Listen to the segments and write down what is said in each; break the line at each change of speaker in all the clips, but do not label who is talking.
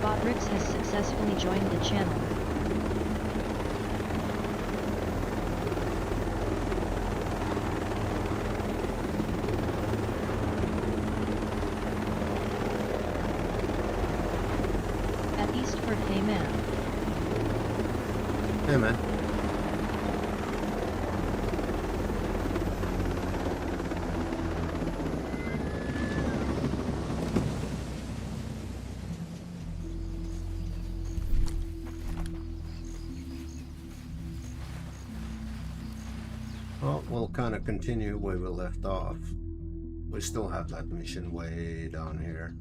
Botrix has successfully joined the channel. At Eastford, hey man.
Hey man. Well, we'll kind of continue where we left off. We still have that mission way down here.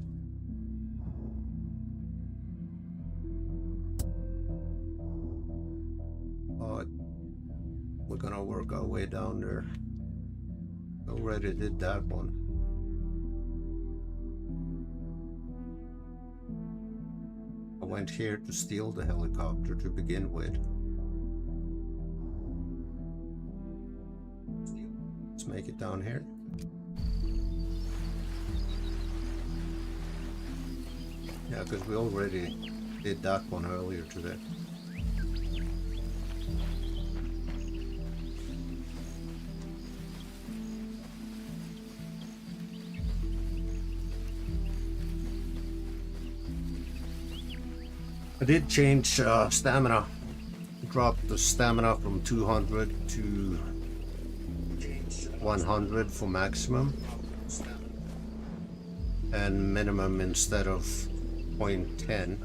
But we're gonna work our way down there. Already did that one. I went here to steal the helicopter to begin with. Let's make it down here. Yeah, because we already did that one earlier today. I did change stamina. Dropped the stamina from 200 to 100 for maximum. And minimum instead of 0.10.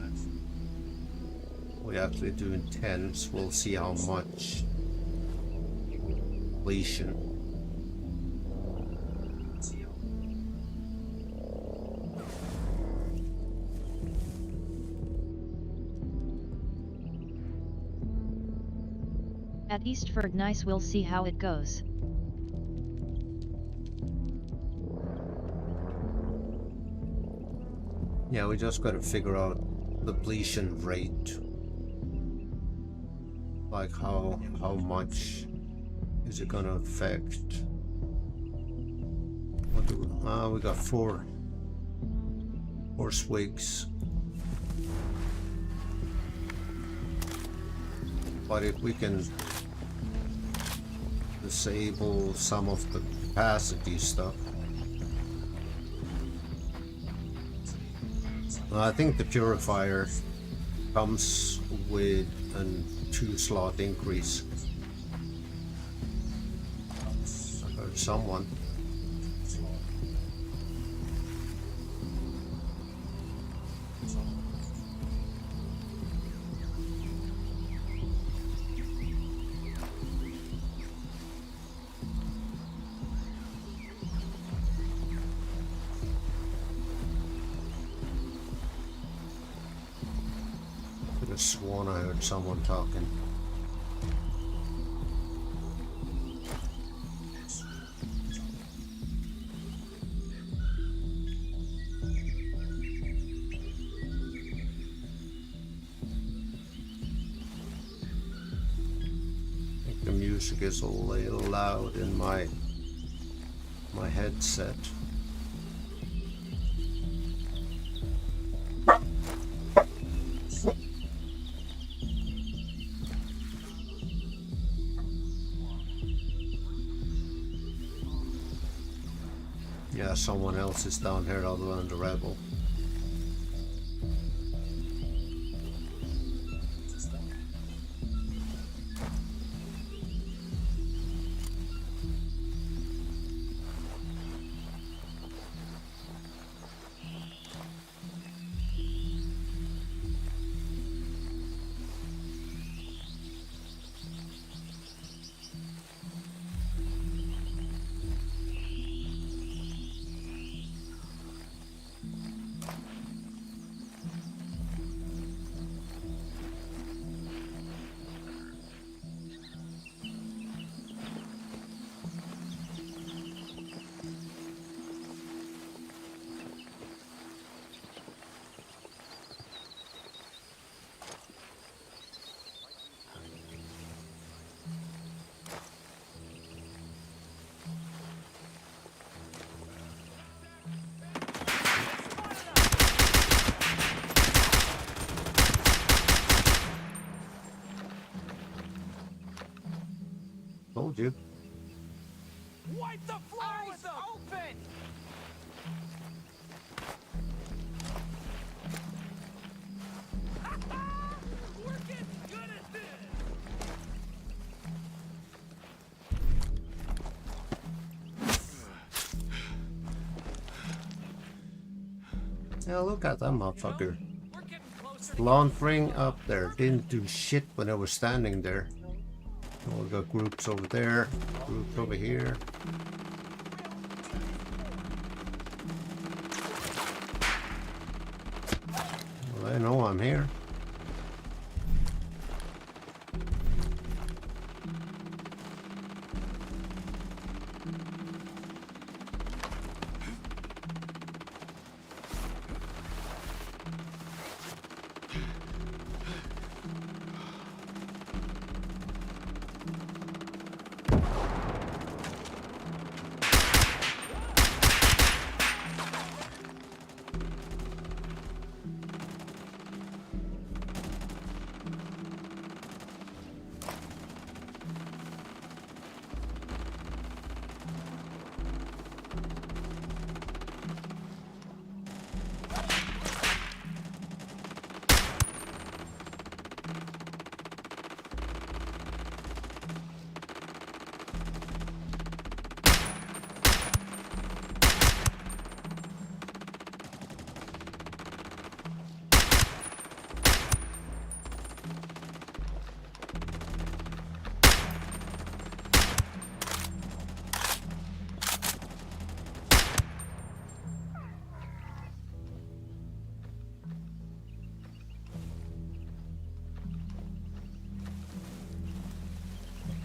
We're actually doing 10, so we'll see how much completion.
At Eastford, nice, we'll see how it goes.
Yeah, we just gotta figure out the depletion rate. Like how much is it gonna affect? What do we got four swigs. But if we can disable some of the capacity stuff. I think the purifier comes with a 2-slot increase. I heard someone. I could have sworn I heard someone talking. I think the music is a little loud in my headset. Yeah, someone else is down here other than the rebel. Told you.
Wipe the floor with them! Open! We're getting good at this!
Yeah, look at that motherfucker.
We're getting closer to
Laundering up there. Didn't do shit when I was standing there. Oh, we got groups over there. Groups over here. Well, I know I'm here.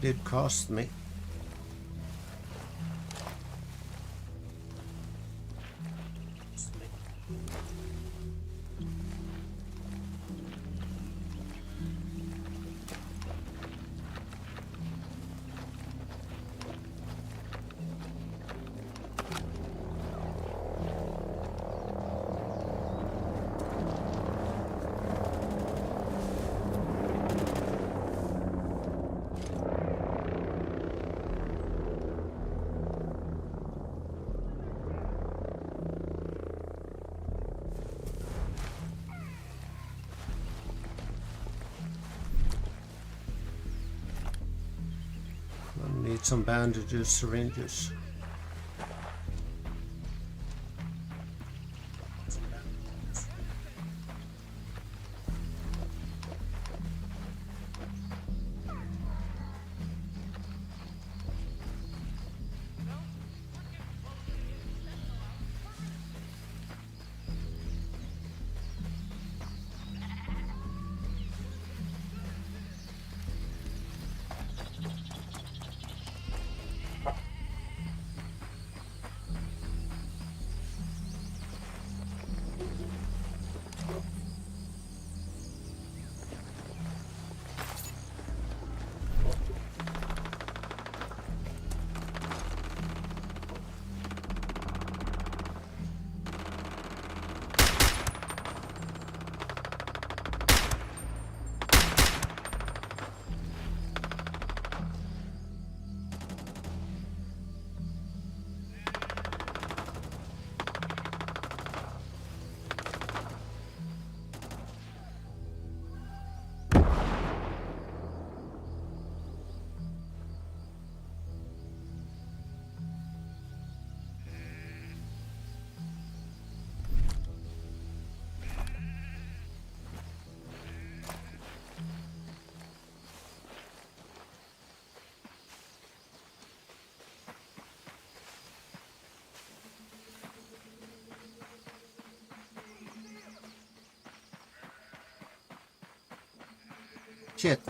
Did cost me. Need some bandages, syringes. Shit.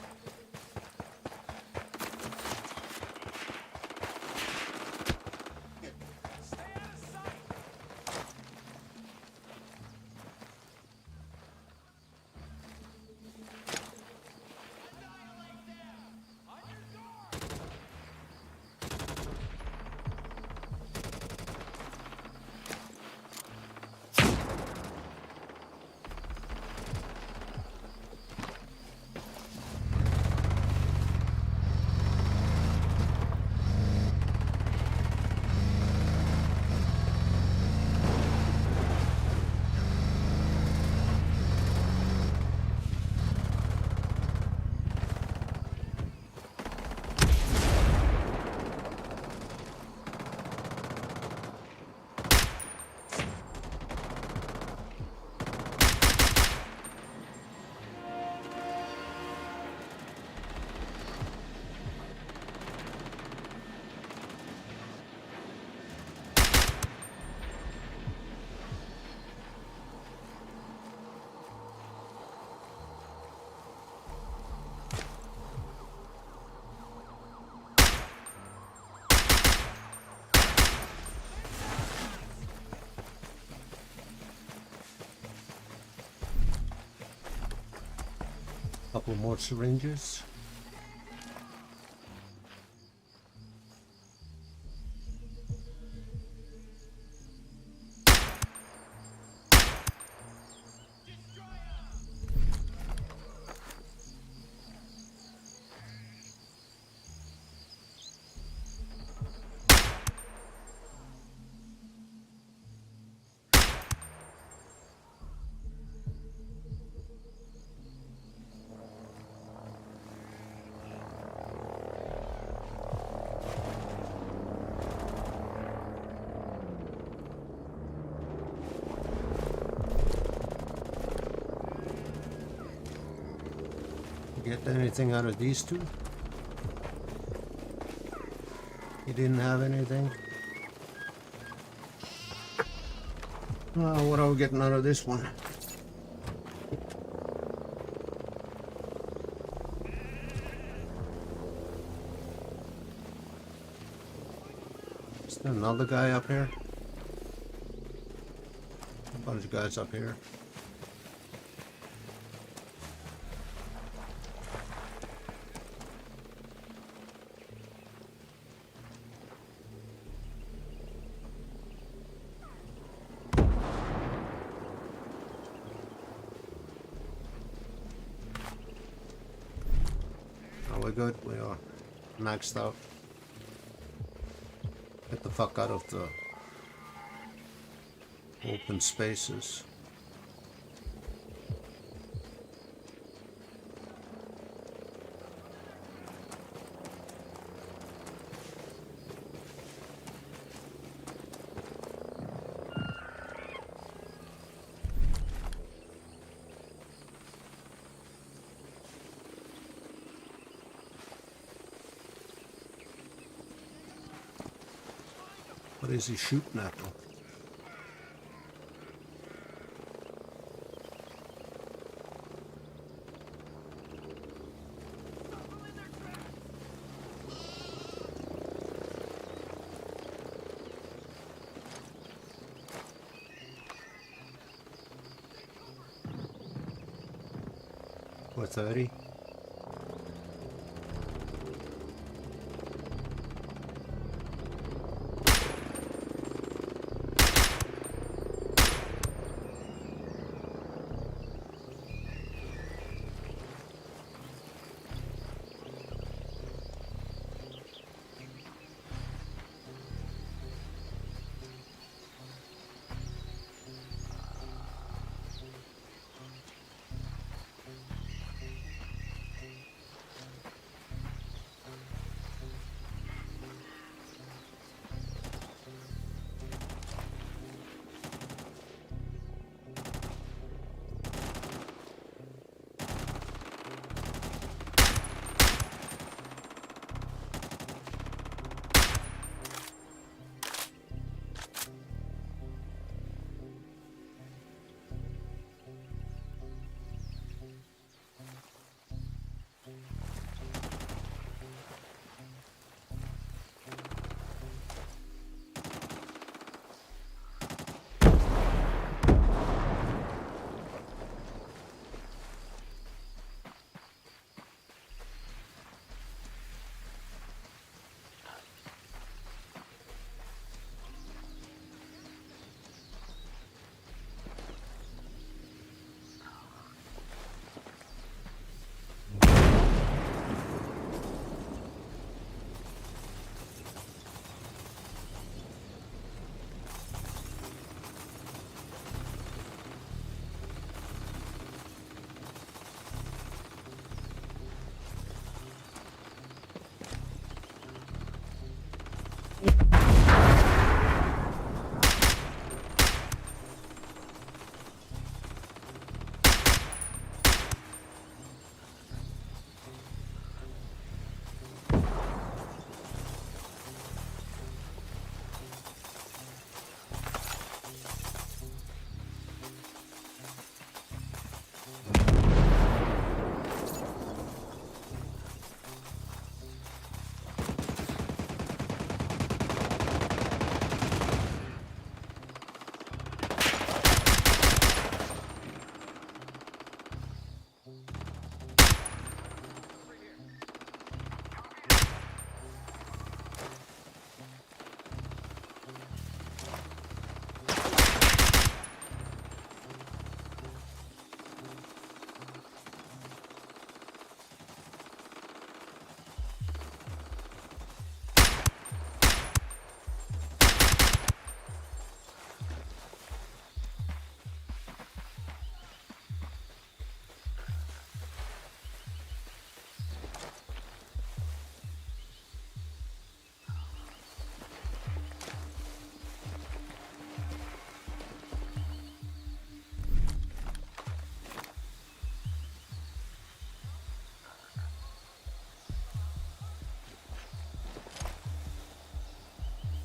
Couple more syringes. Get anything out of these two? You didn't have anything? What are we getting out of this one? Is there another guy up here? A bunch of guys up here. We're good, we are maxed out. Get the fuck out of the open spaces. What is he shooting at them? What, 30?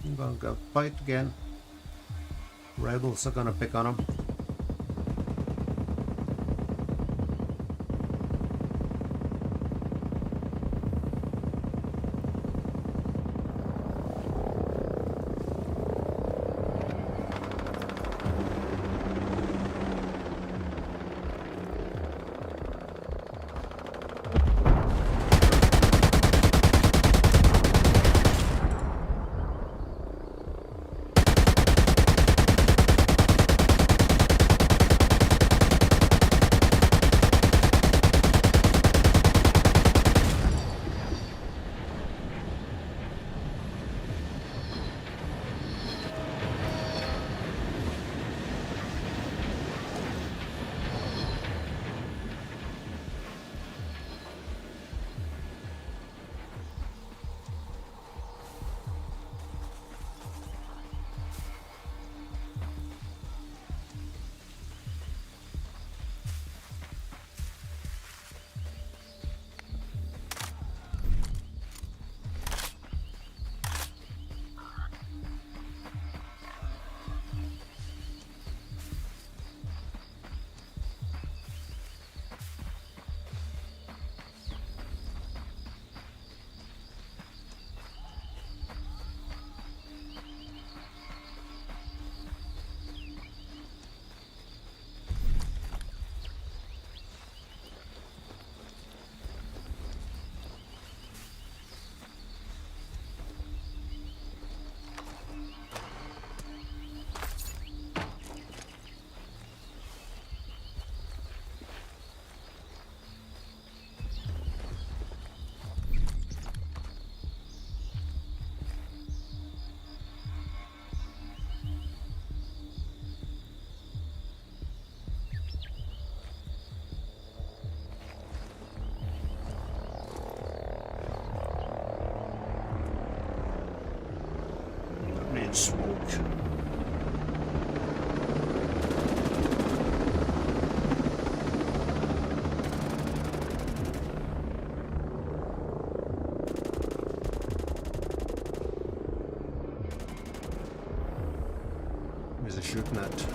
I'm gonna go fight again. Rebels are gonna pick on him. Smoke. There's a shooting at.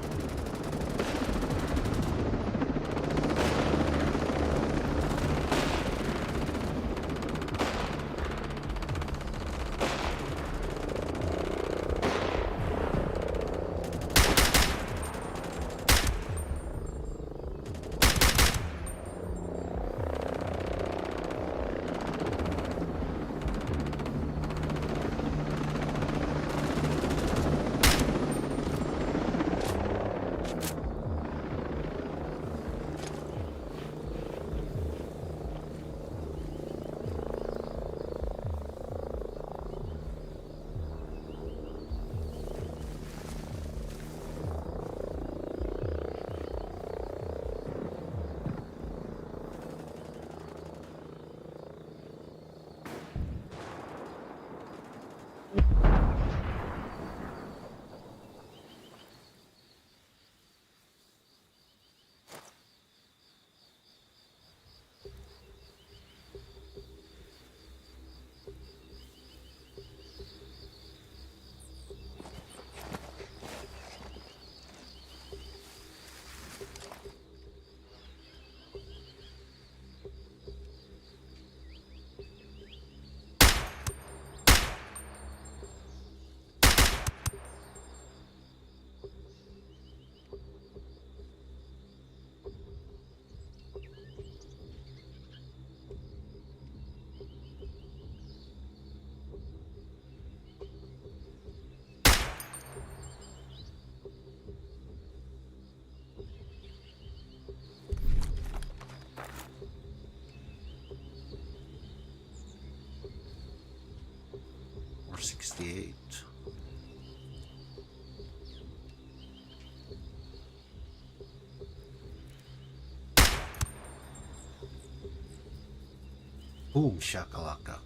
Or 68. Boom shakalaka.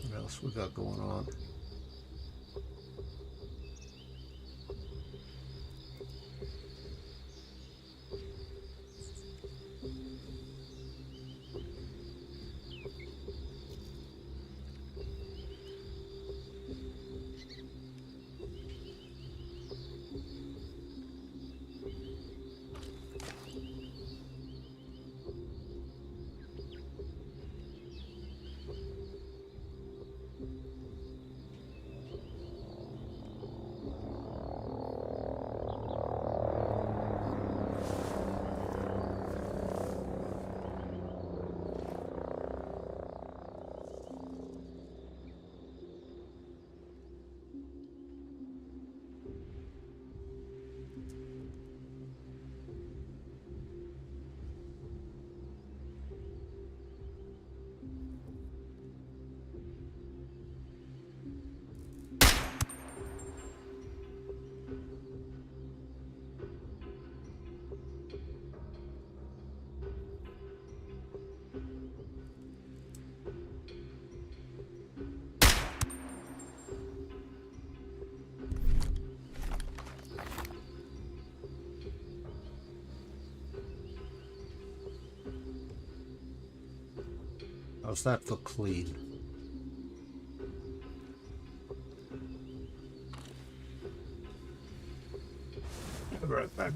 What else we got going on? How's that for clean? I'll be right back.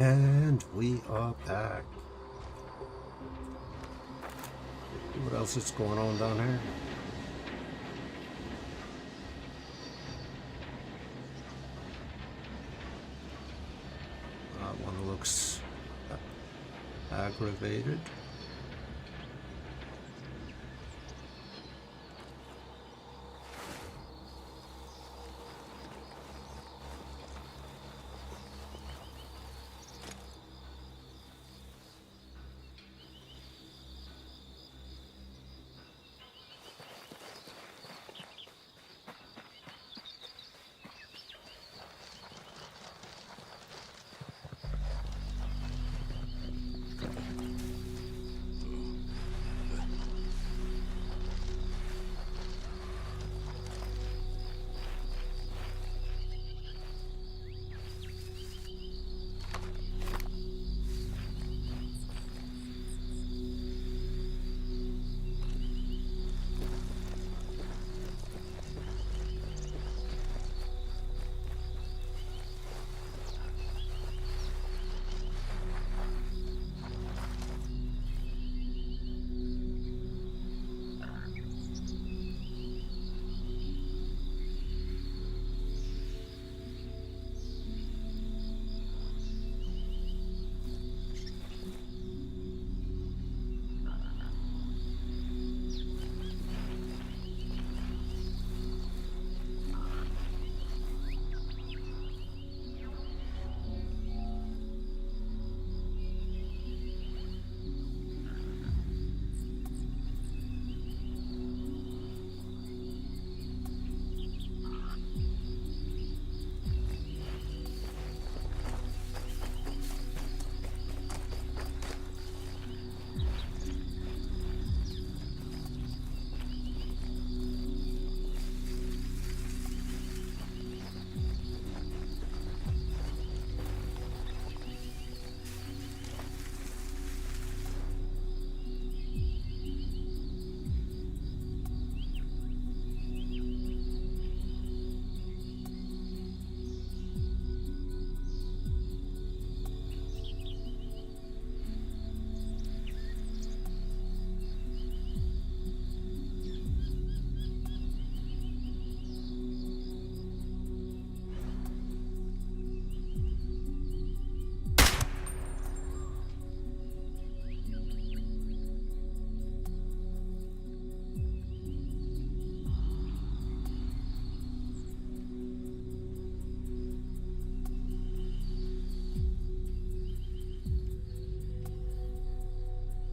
And we are back. What else is going on down here? That one looks aggravated.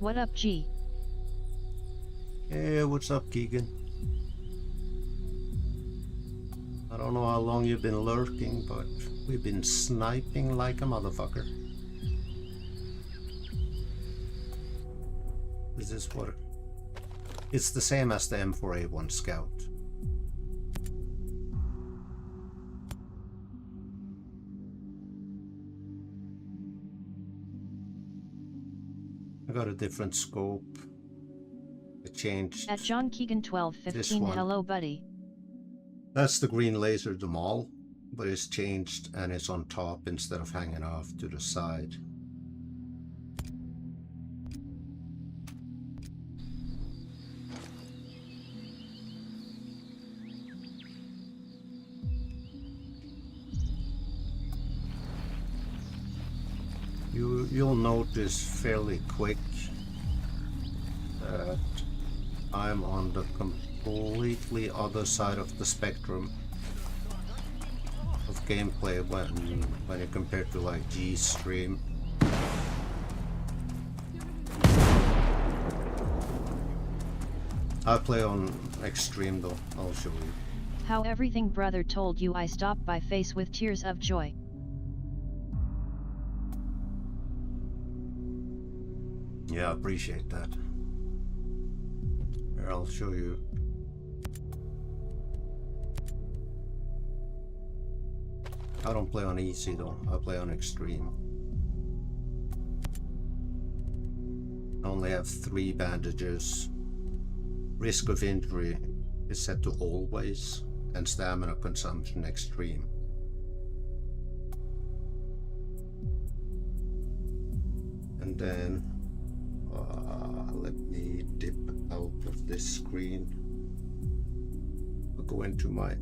What up, G?
Hey, what's up, Keegan? I don't know how long you've been lurking, but we've been sniping like a motherfucker. Is this what? It's the same as the M4A1 Scout. I got a different scope. I changed.
At John Keegan 1215,
one.
hello buddy.
That's the green laser, the mall. but it's changed and it's on top instead of hanging off to the side. You'll notice fairly quick that I'm on the completely other side of the spectrum of gameplay when you compare to like G's stream. I play on extreme though, I'll show you.
How everything brother told you I stopped by face with tears of joy.
Yeah, I appreciate that. Here, I'll show you. I don't play on easy though, I play on extreme. I only have 3 bandages. Risk of injury is set to always, and stamina consumption extreme. And then let me dip out of this screen. I'll go into my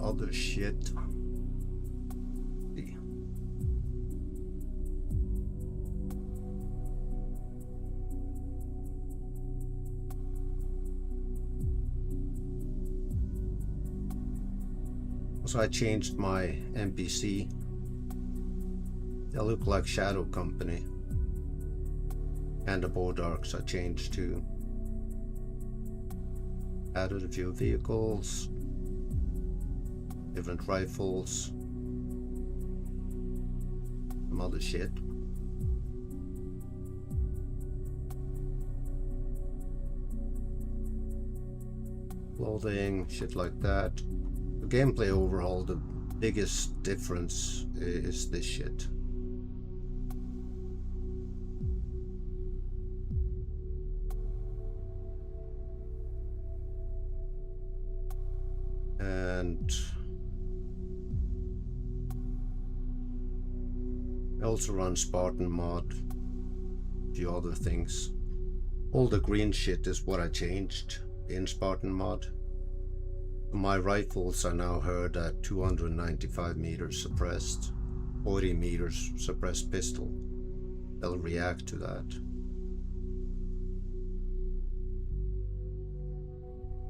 other shit. So I changed my NPC. They look like Shadow Company. And the Bodarks I changed to. Added a few vehicles. Different rifles. Some other shit. Clothing, shit like that. The gameplay overhaul, the biggest difference is this shit. And I also run Spartan Mod, a few other things. All the green shit is what I changed in Spartan Mod. My rifles are now heard at 295 meters suppressed, 40 meters suppressed pistol. They'll react to that.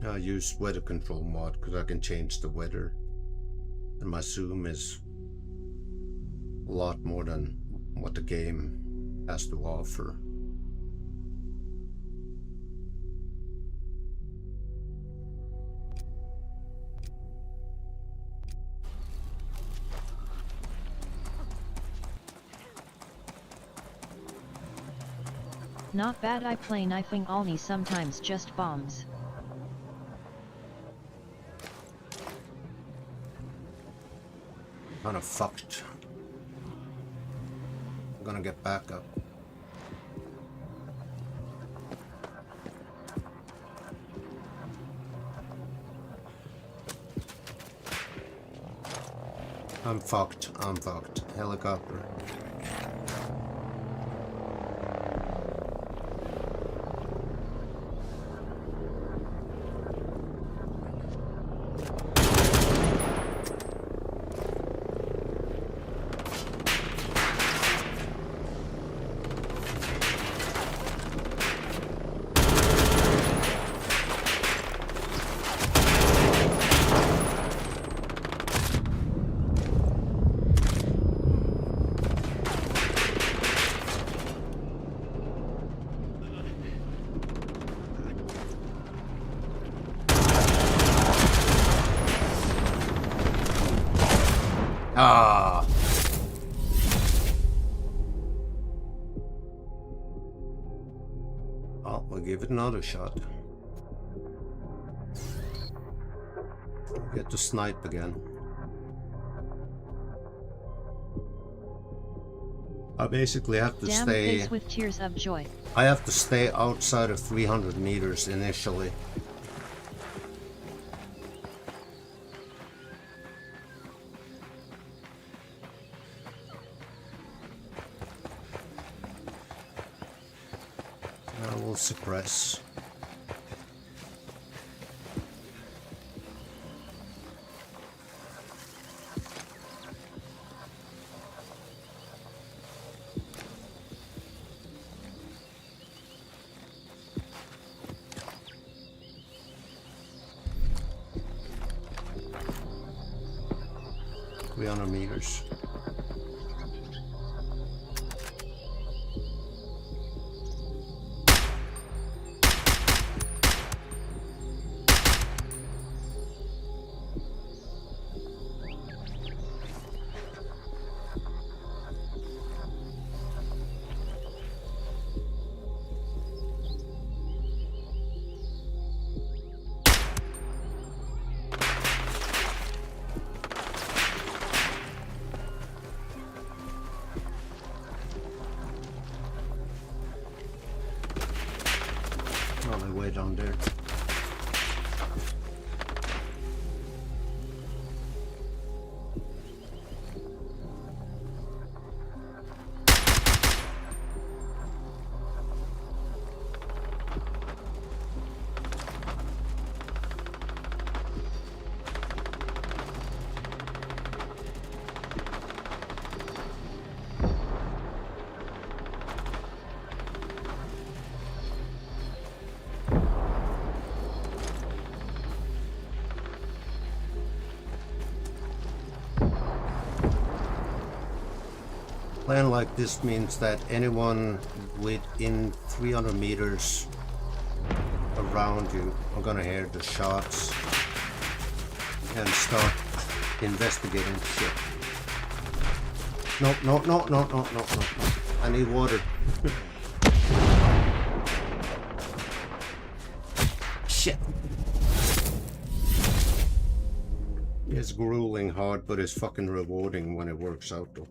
I use weather control mod because I can change the weather. And my zoom is a lot more than what the game has to offer.
Not bad, I play knifing only sometimes, just bombs.
Kinda fucked. I'm gonna get back up. I'm fucked. Helicopter. Ah. Oh, we'll give it another shot. Get to snipe again. I basically have to
Damn
stay.
face with tears of joy.
I have to stay outside of 300 meters initially. I will suppress. Meters. Way down there. Plan like this means that anyone within 300 meters around you are gonna hear the shots and start investigating shit. No. I need water. Shit. It's grueling hard, but it's fucking rewarding when it works out though.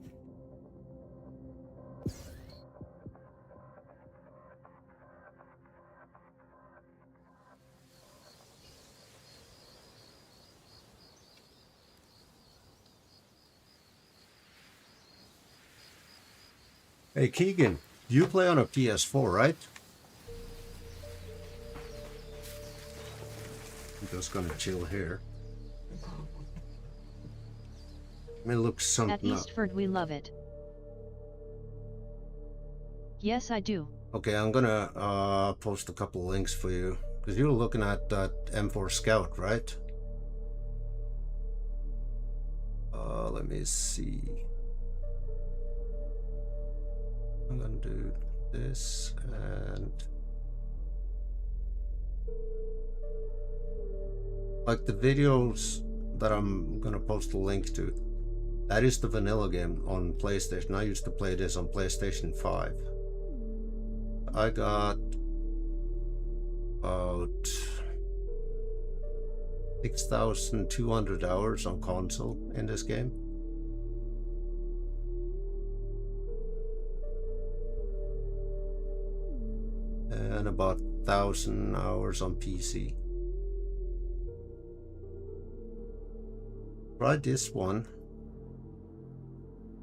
Hey Keegan, you play on a PS4, right? I'm just gonna chill here. May look something
At Eastford we love it. Yes, I do.
Okay, I'm gonna post a couple links for you. Because you're looking at that M4 Scout, right? Let me see. I'm gonna do this and like the videos that I'm gonna post a link to. That is the vanilla game on PlayStation. I used to play this on PlayStation 5. I got about 6,200 hours on console in this game. And about 1,000 hours on PC. Try this one.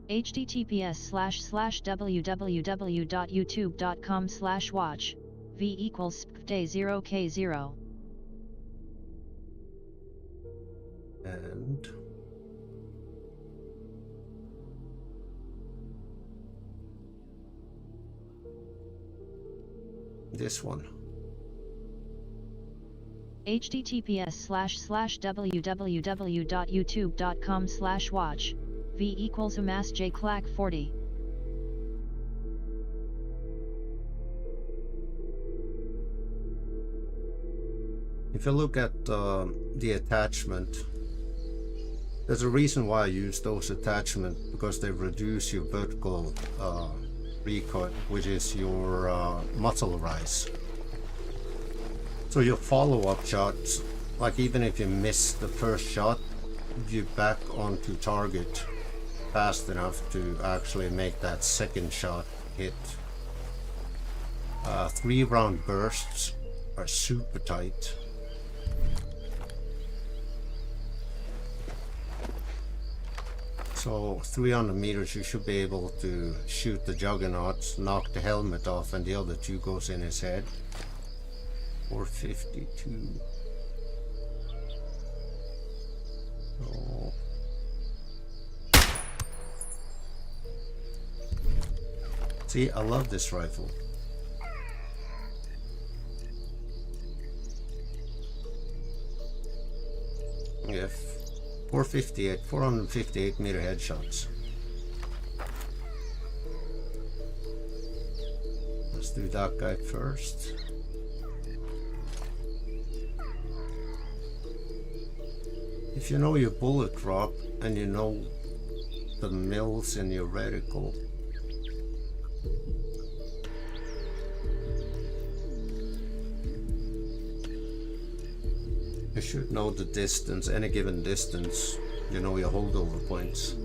https://www.youtube.com/watch v equals day 0k0.
And this one.
https://www.youtube.com/watch v equals amass j clack 40.
If you look at the attachment, there's a reason why I use those attachments, because they reduce your vertical recoil, which is your muzzle rise. So your follow-up shots, like even if you miss the first shot, you back onto target fast enough to actually make that second shot hit. 3-round bursts are super tight. So 300 meters you should be able to shoot the juggernaut, knock the helmet off, and the other 2 goes in his head. 452. Oh. See, I love this rifle. Yeah, 458 meter headshots. Let's do that guy first. If you know your bullet drop and you know the mills in your reticle, you should know the distance, any given distance, you know your holdover points.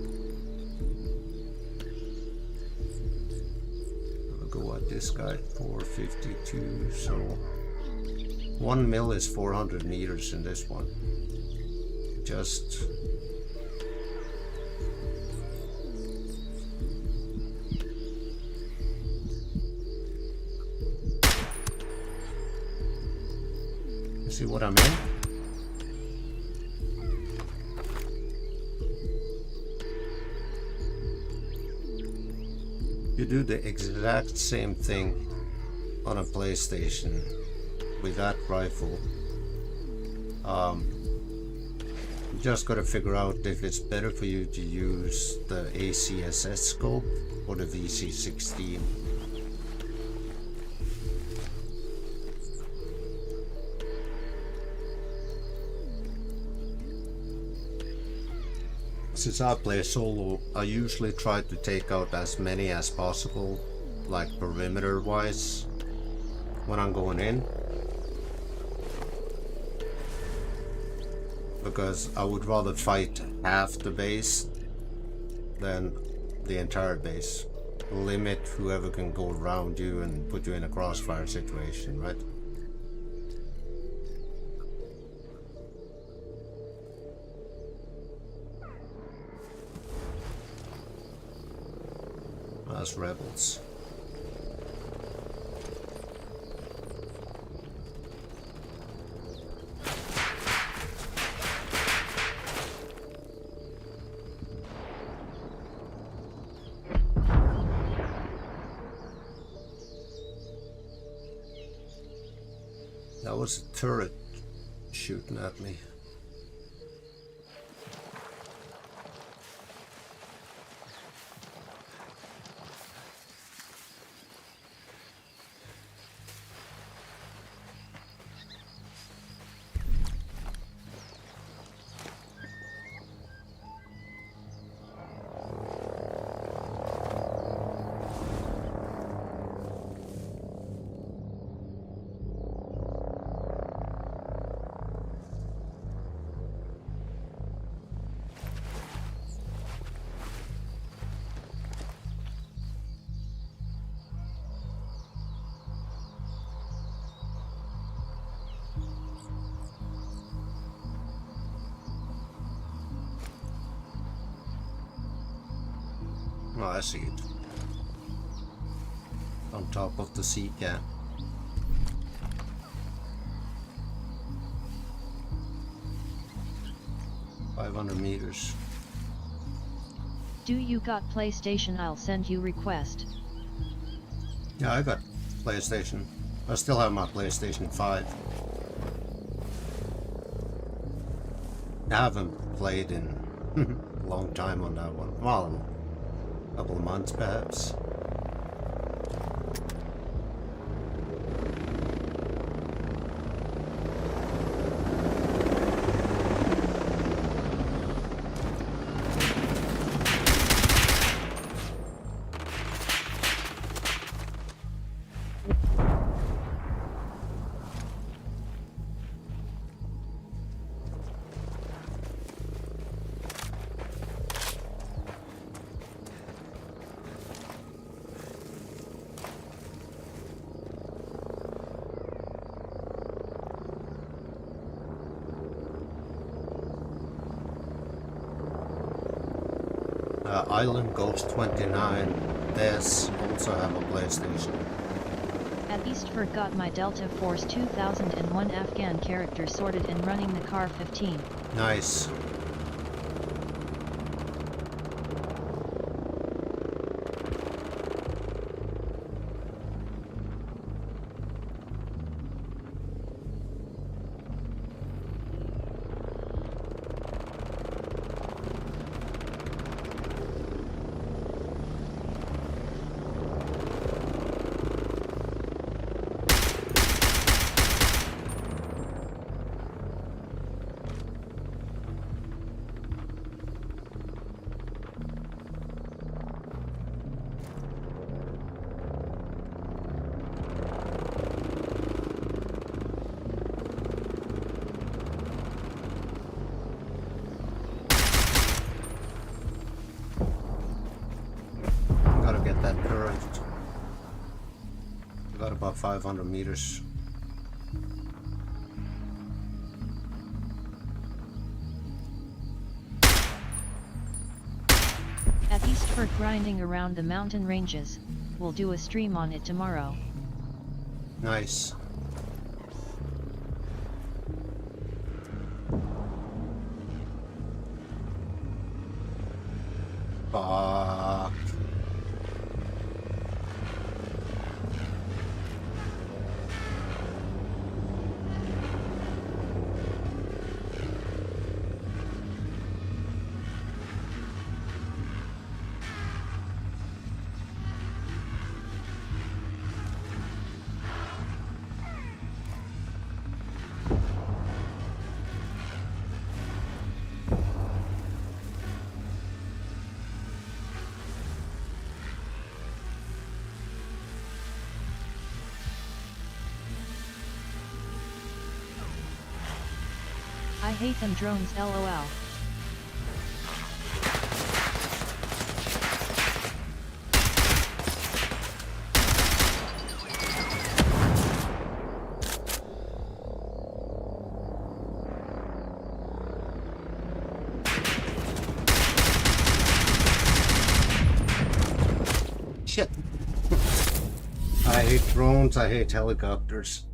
I'll go at this guy, 452, so 1 mil is 400 meters in this one. Just you see what I mean? You do the exact same thing on a PlayStation with that rifle. You just gotta figure out if it's better for you to use the ACSS scope or the VC16. Since I play solo, I usually try to take out as many as possible, like perimeter wise, when I'm going in. Because I would rather fight half the base than the entire base. Limit whoever can go around you and put you in a crossfire situation, right? As rebels. That was a turret shooting at me. Oh, I see it. On top of the sea cat. $500 meters.
Do you got PlayStation? I'll send you request.
Yeah, I got PlayStation. I still have my PlayStation 5. I haven't played in a long time on that one. Well, a couple of months perhaps. Island Ghost 29. Des also have a PlayStation.
At Eastford got my Delta Force 2001 Afghan character sorted and running the car 15.
Nice. Gotta get that current. Got about 500 meters.
At Eastford grinding around the mountain ranges. We'll do a stream on it tomorrow.
Nice. Fuck.
I hate them drones, lol.
Shit. I hate drones, I hate helicopters.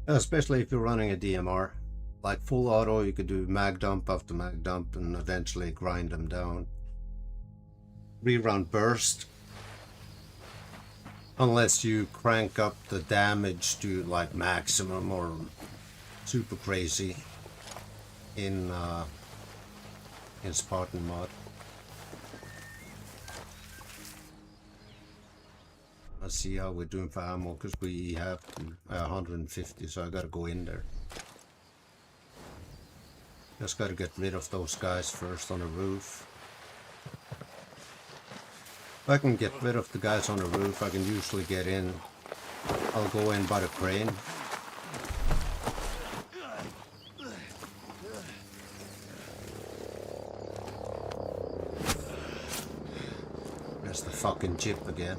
Especially if you're running a DMR. Like full auto, you could do mag dump after mag dump and eventually grind them down. Rerun burst. Unless you crank up the damage to like maximum or super crazy in Spartan Mod. Let's see how we're doing for ammo, because we have 150, so I gotta go in there. Just gotta get rid of those guys first on the roof. If I can get rid of the guys on the roof, I can usually get in. I'll go in by the crane. There's the fucking chip again.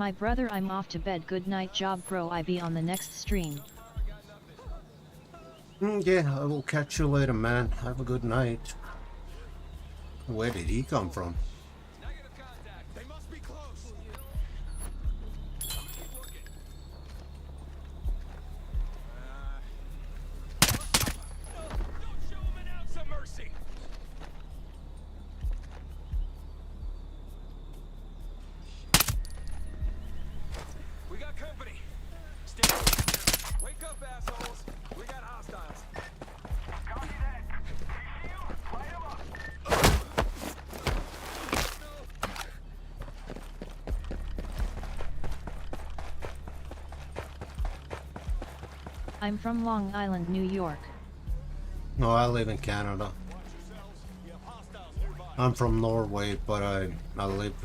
My brother, I'm off to bed. Good night job bro, I be on the next stream.
Yeah, I will catch you later, man. Have a good night. Where did he come from?
Negative contact. They must be close. I'm gonna keep looking. Don't show him an ounce of mercy. We got company. Stay awake. Wake up, assholes. We got hostiles. Copy that. See you. Light 'em up.
I'm from Long Island, New York.
No, I live in Canada. I'm from Norway, but I live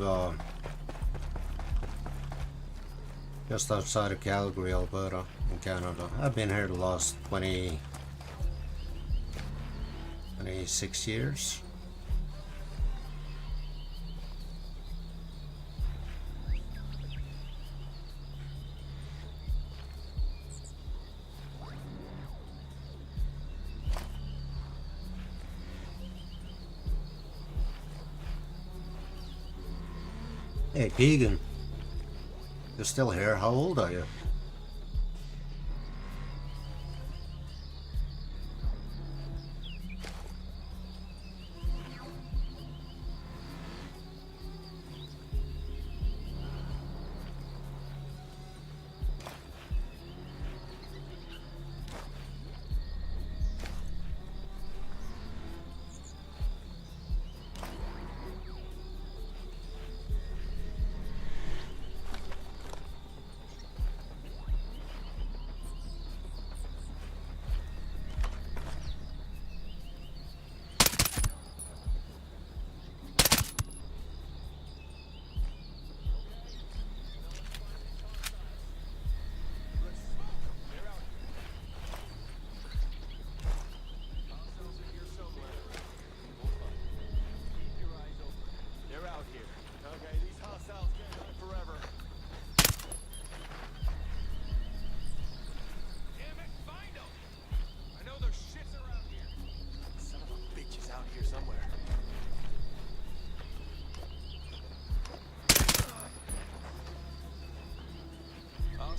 just outside of Calgary, Alberta, in Canada. I've been here the last 26 years. Hey, Keegan. You're still here? How old are you?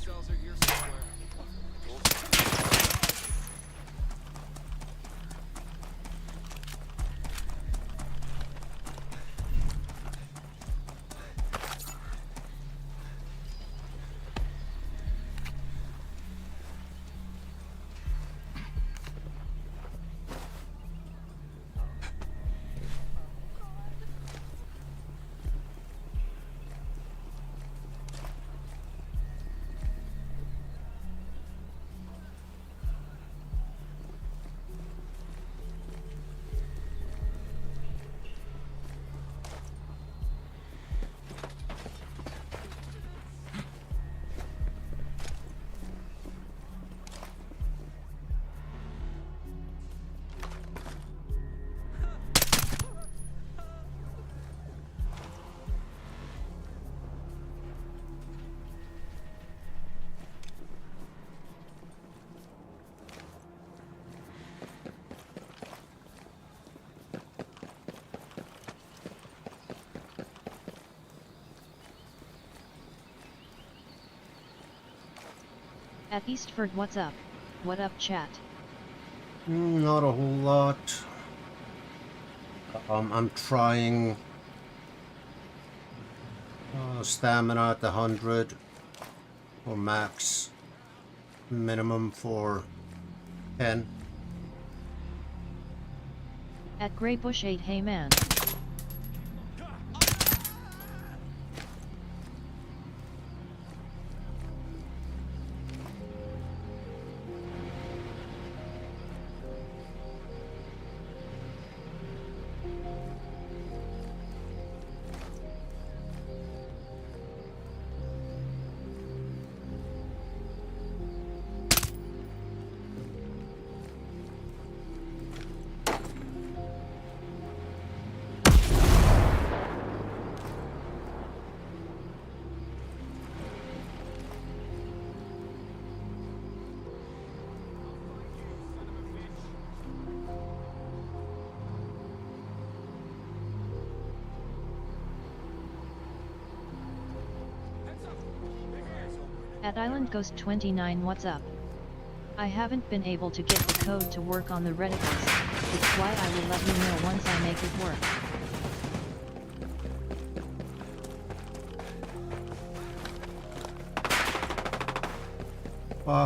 Cells are here somewhere.
At Eastford, what's up? What up, chat?
Not a whole lot. I'm trying stamina at 100 or max, minimum for 10.
At Greybush 8, hey man. At Island Ghost 29, what's up? I haven't been able to get the code to work on the reticles, it's why I will let you know once I make it work.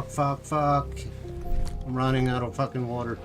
Fuck. I'm running out of fucking water.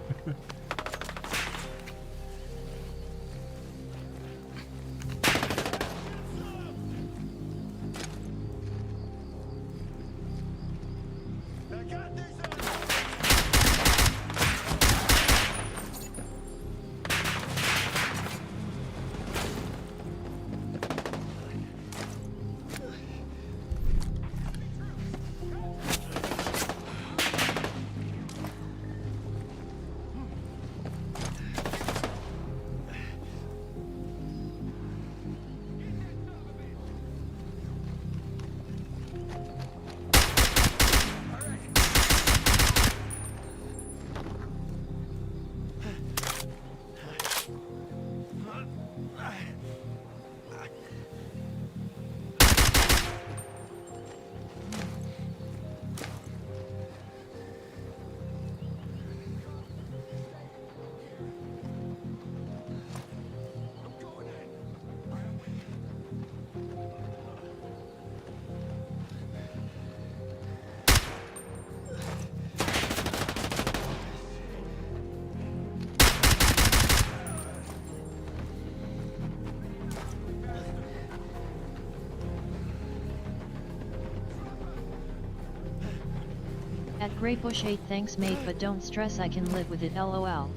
At Greybush 8, thanks mate, but don't stress, I can live with it, lol.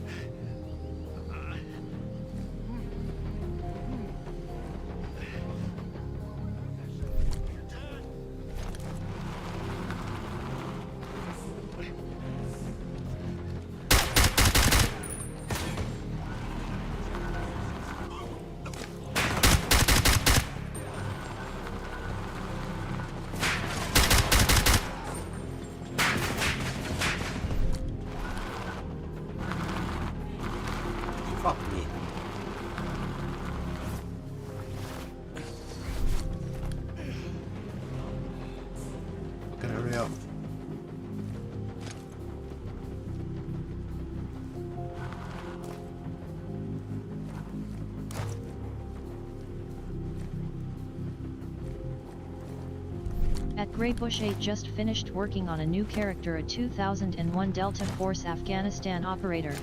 Fuck me. Fucking hurry up.
At Greybush 8, just finished working on a new character, a 2001 Delta Force Afghanistan operator,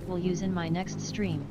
will use in my next stream.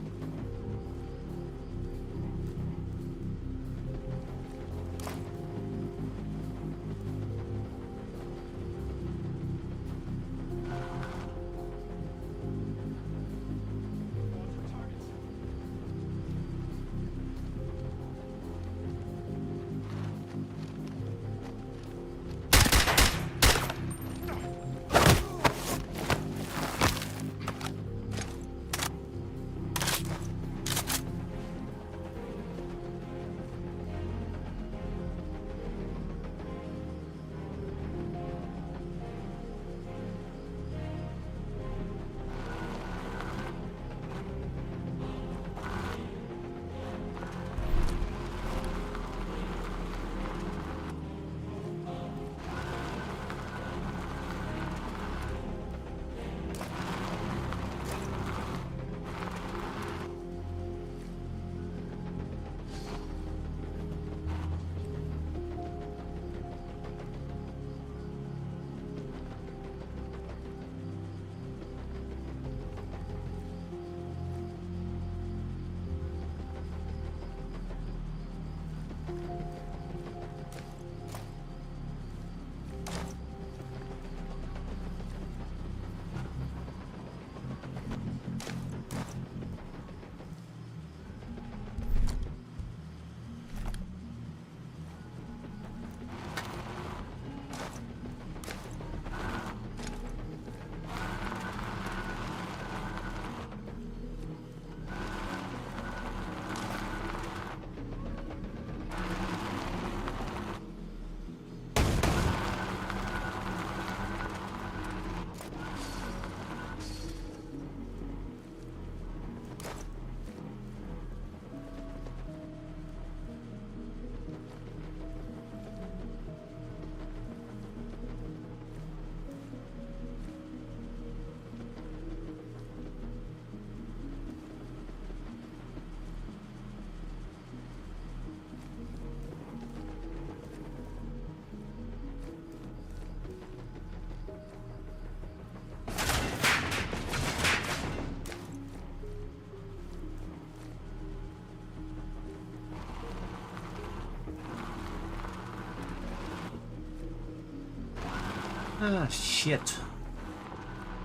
Ah, shit.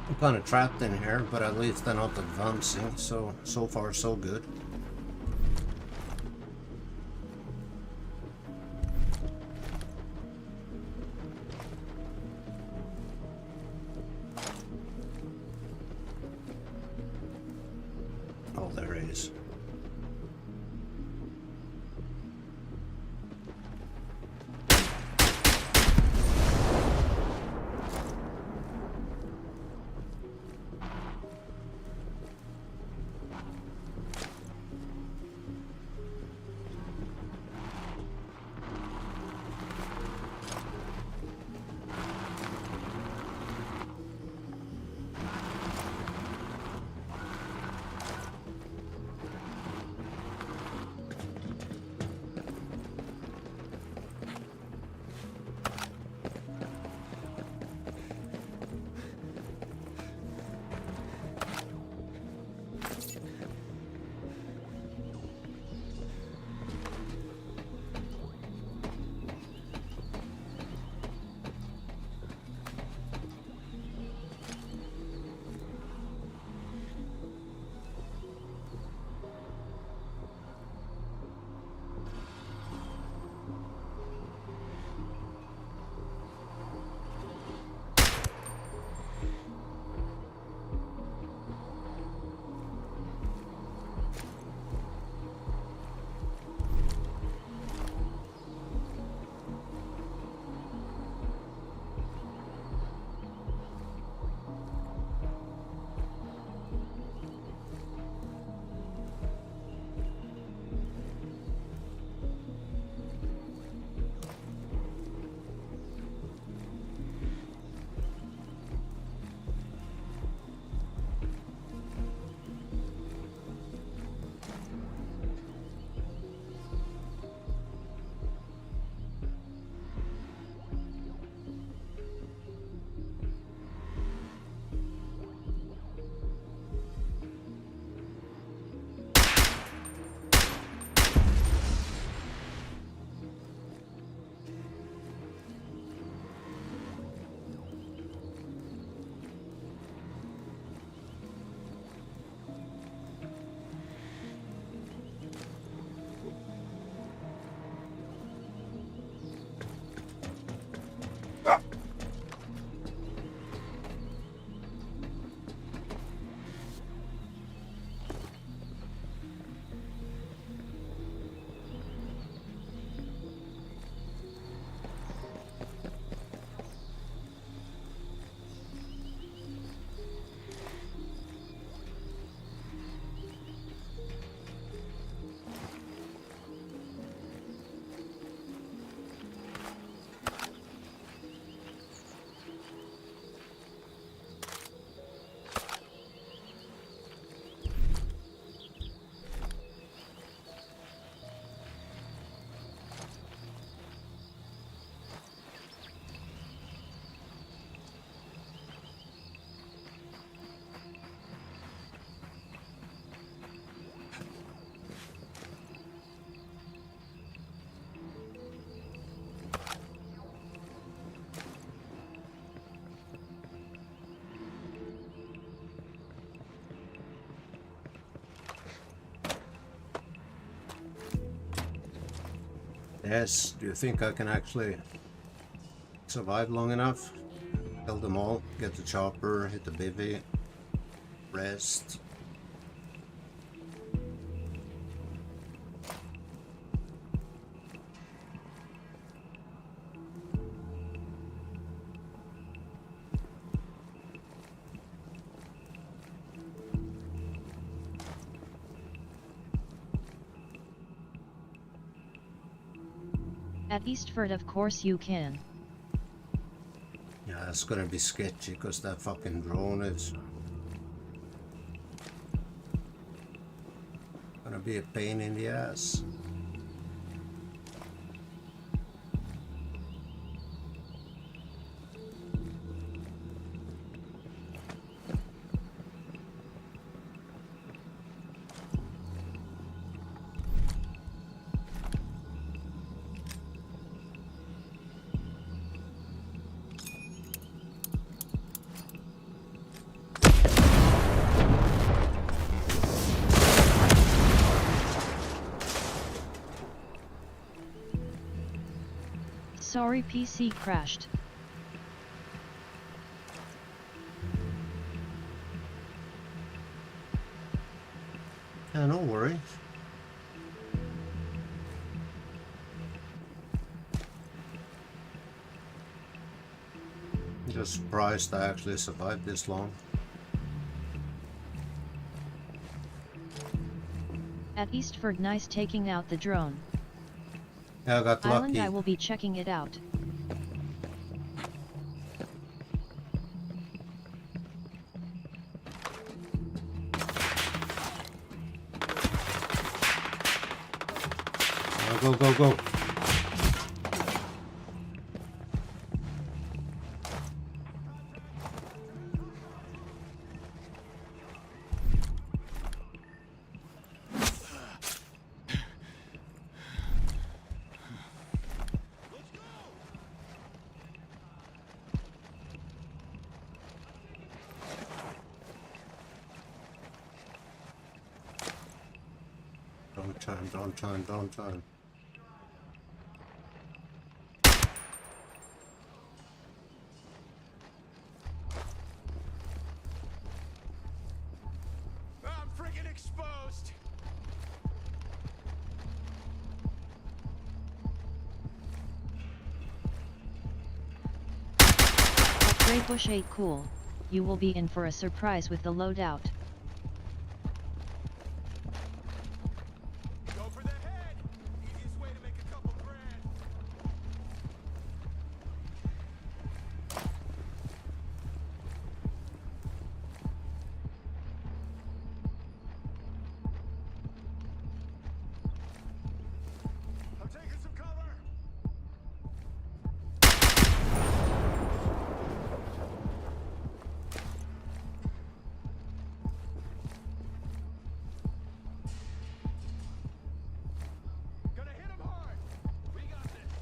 I'm kind of trapped in here, but at least they're not advancing, so far so good. Oh, there it is. Yes, do you think I can actually survive long enough? Kill them all, get the chopper, hit the bivvy, rest.
At Eastford, of course you can.
Yeah, it's gonna be sketchy because that fucking drone is gonna be a pain in the ass.
Sorry, PC crashed.
Yeah, no worries. Just surprised I actually survived this long.
At Eastford, nice taking out the drone.
Yeah, I got
Island,
lucky.
I will be checking it out.
Go, go, go. Downtime.
I'm freaking exposed.
At Grey Bush 8 cool. You will be in for a surprise with the loadout.
Go for the head. Easiest way to make a couple grand. I'm taking some cover. Gonna hit him hard. We got this.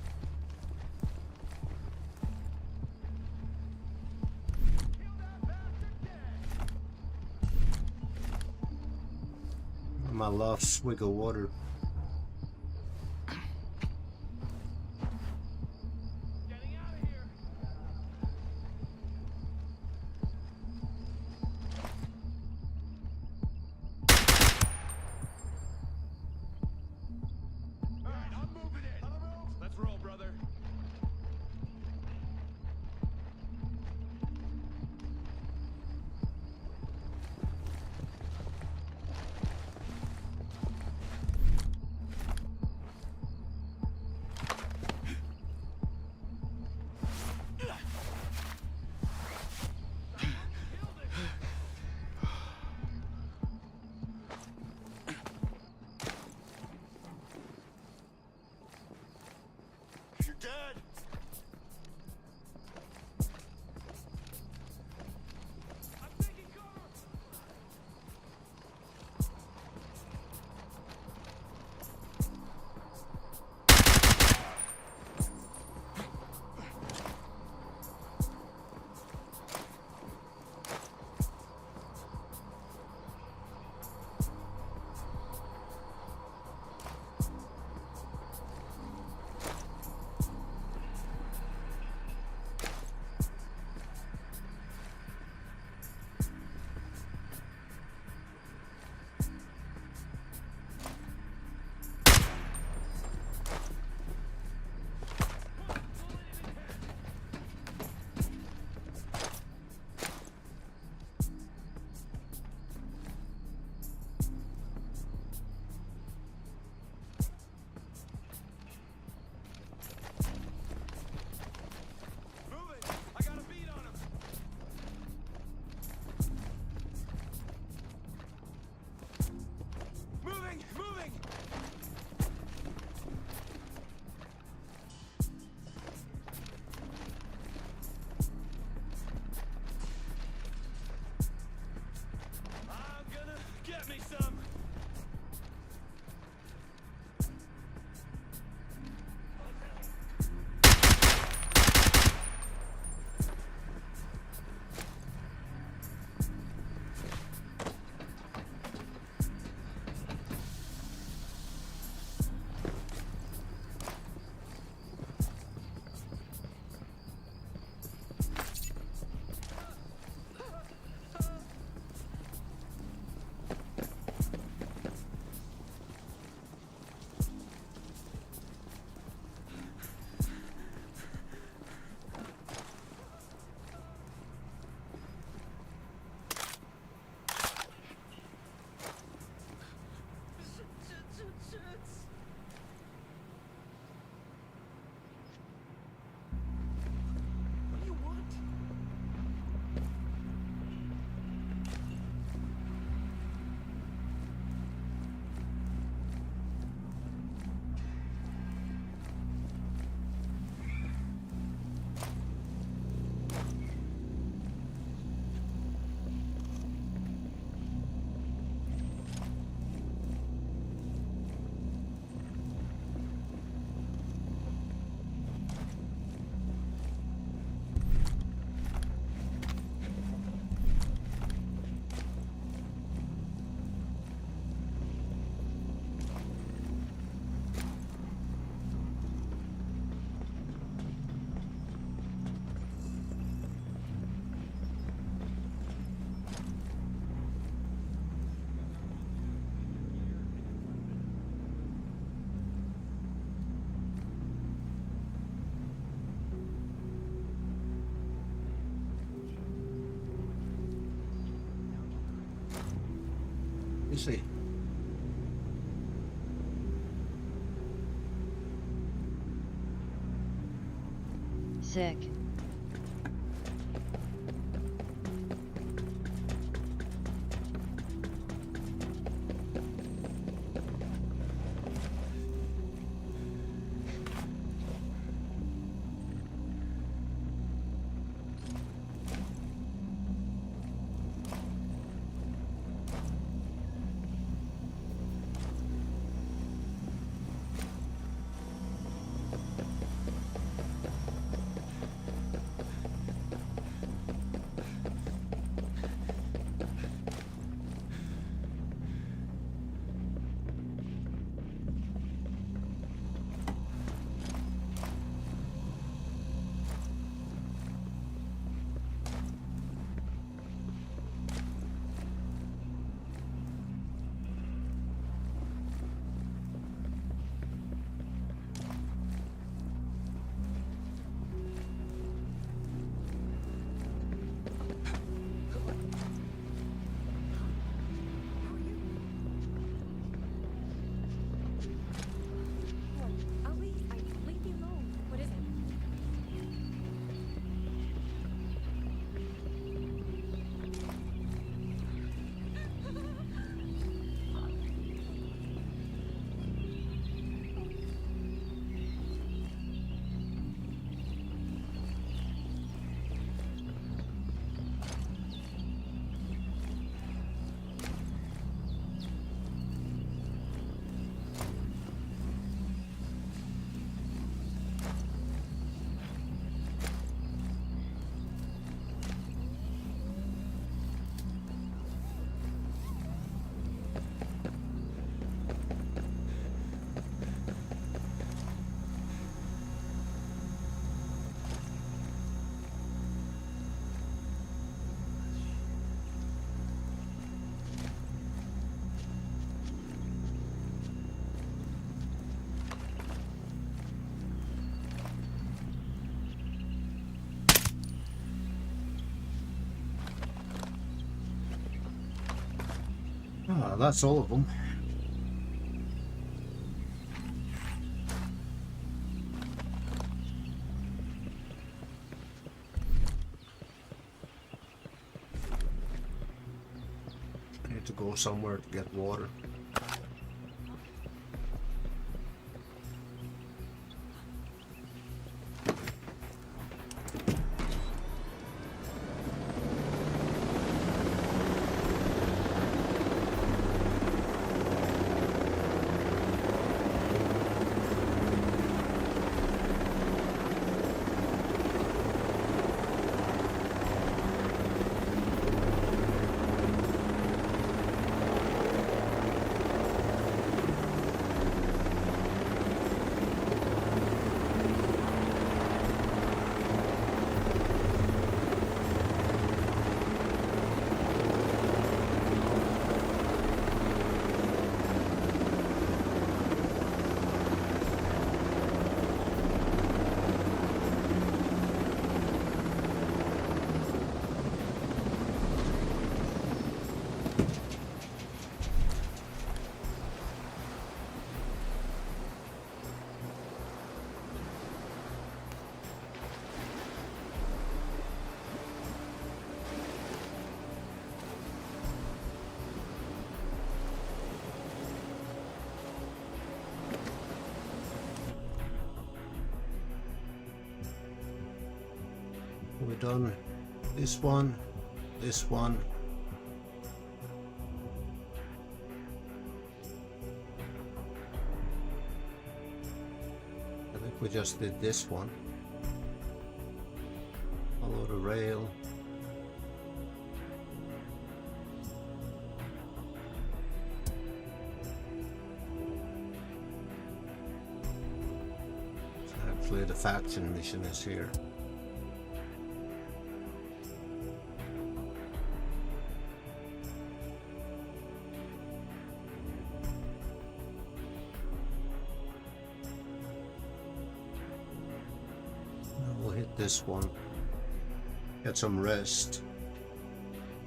Kill that bastard dead.
My last swig of water.
Getting out of here. All right, I'm moving in. Let's roll, brother.
Is he?
Sick.
Ah, that's all of them. I need to go somewhere to get water. We're done. This one, this one. I think we just did this one. Follow the rail. Actually, the faction mission is here. We'll hit this one. Get some rest.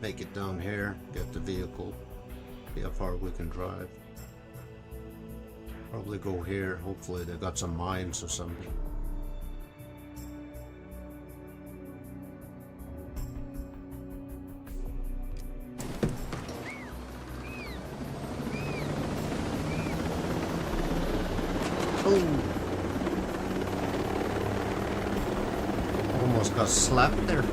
Make it down here. Get the vehicle. See how far we can drive. Probably go here. Hopefully they got some mines or something. Oh! Almost got slapped there.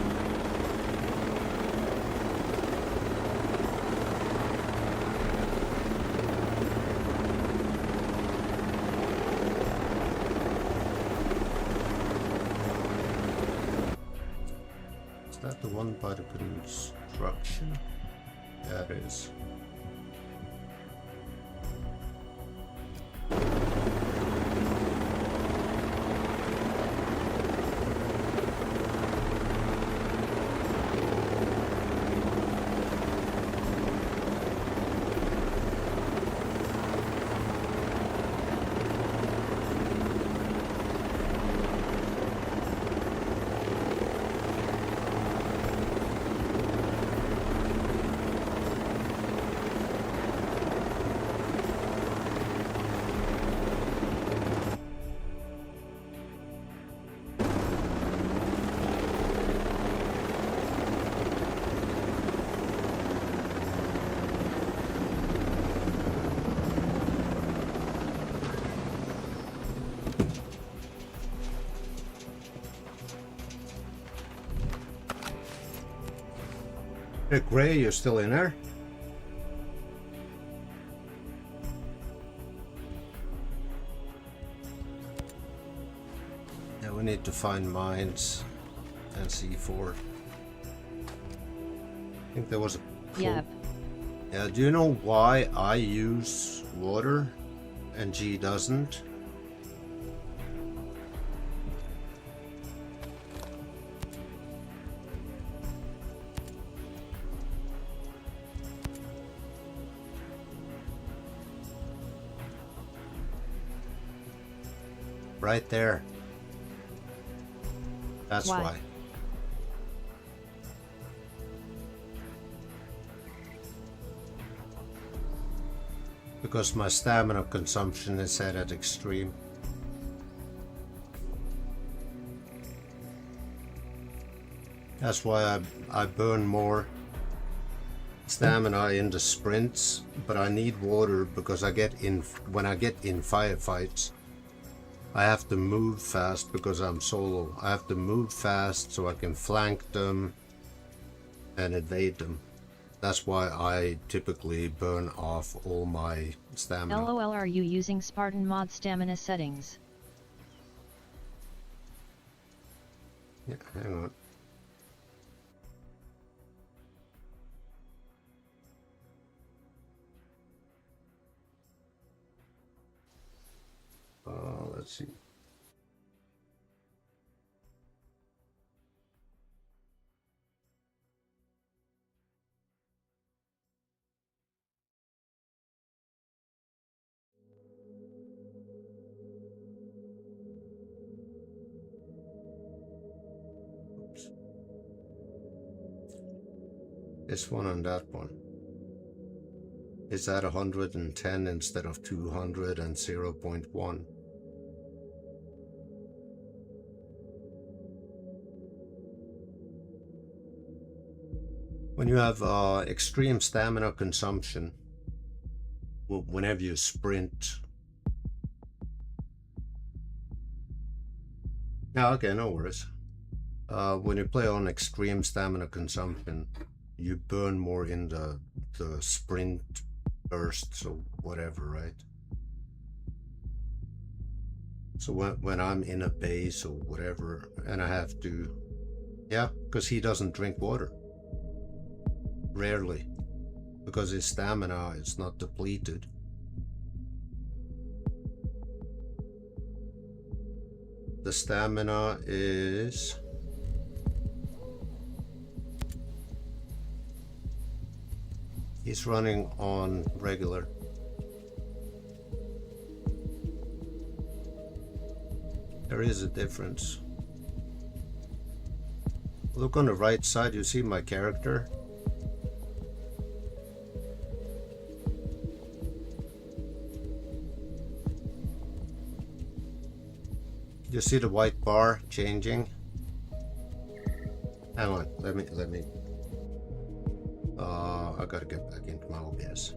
Is that the one by the construction? Yeah, it is. Hey, Gray, you're still in there? Yeah, we need to find mines and C4. I think there was a...
Yep.
Yeah, do you know why I use water and G doesn't? Right there. That's why. Because my stamina consumption is set at extreme. That's why I burn more stamina in the sprints, but I need water because when I get in firefights, I have to move fast because I'm solo. I have to move fast so I can flank them and evade them. That's why I typically burn off all my stamina.
LOL, are you using Spartan Mod stamina settings?
Yeah, hang on. Let's see. Oops. This one and that one. Is that 110 instead of 200 and 0.1? When you have extreme stamina consumption, whenever you sprint. Yeah, okay, no worries. When you play on extreme stamina consumption, you burn more in the sprint bursts or whatever, right? So when I'm in a base or whatever, and I have to, yeah, because he doesn't drink water. Rarely, because his stamina is not depleted. The stamina is... He's running on regular. There is a difference. Look on the right side, you see my character. You see the white bar changing? Hang on, let me I gotta get back into my OBS.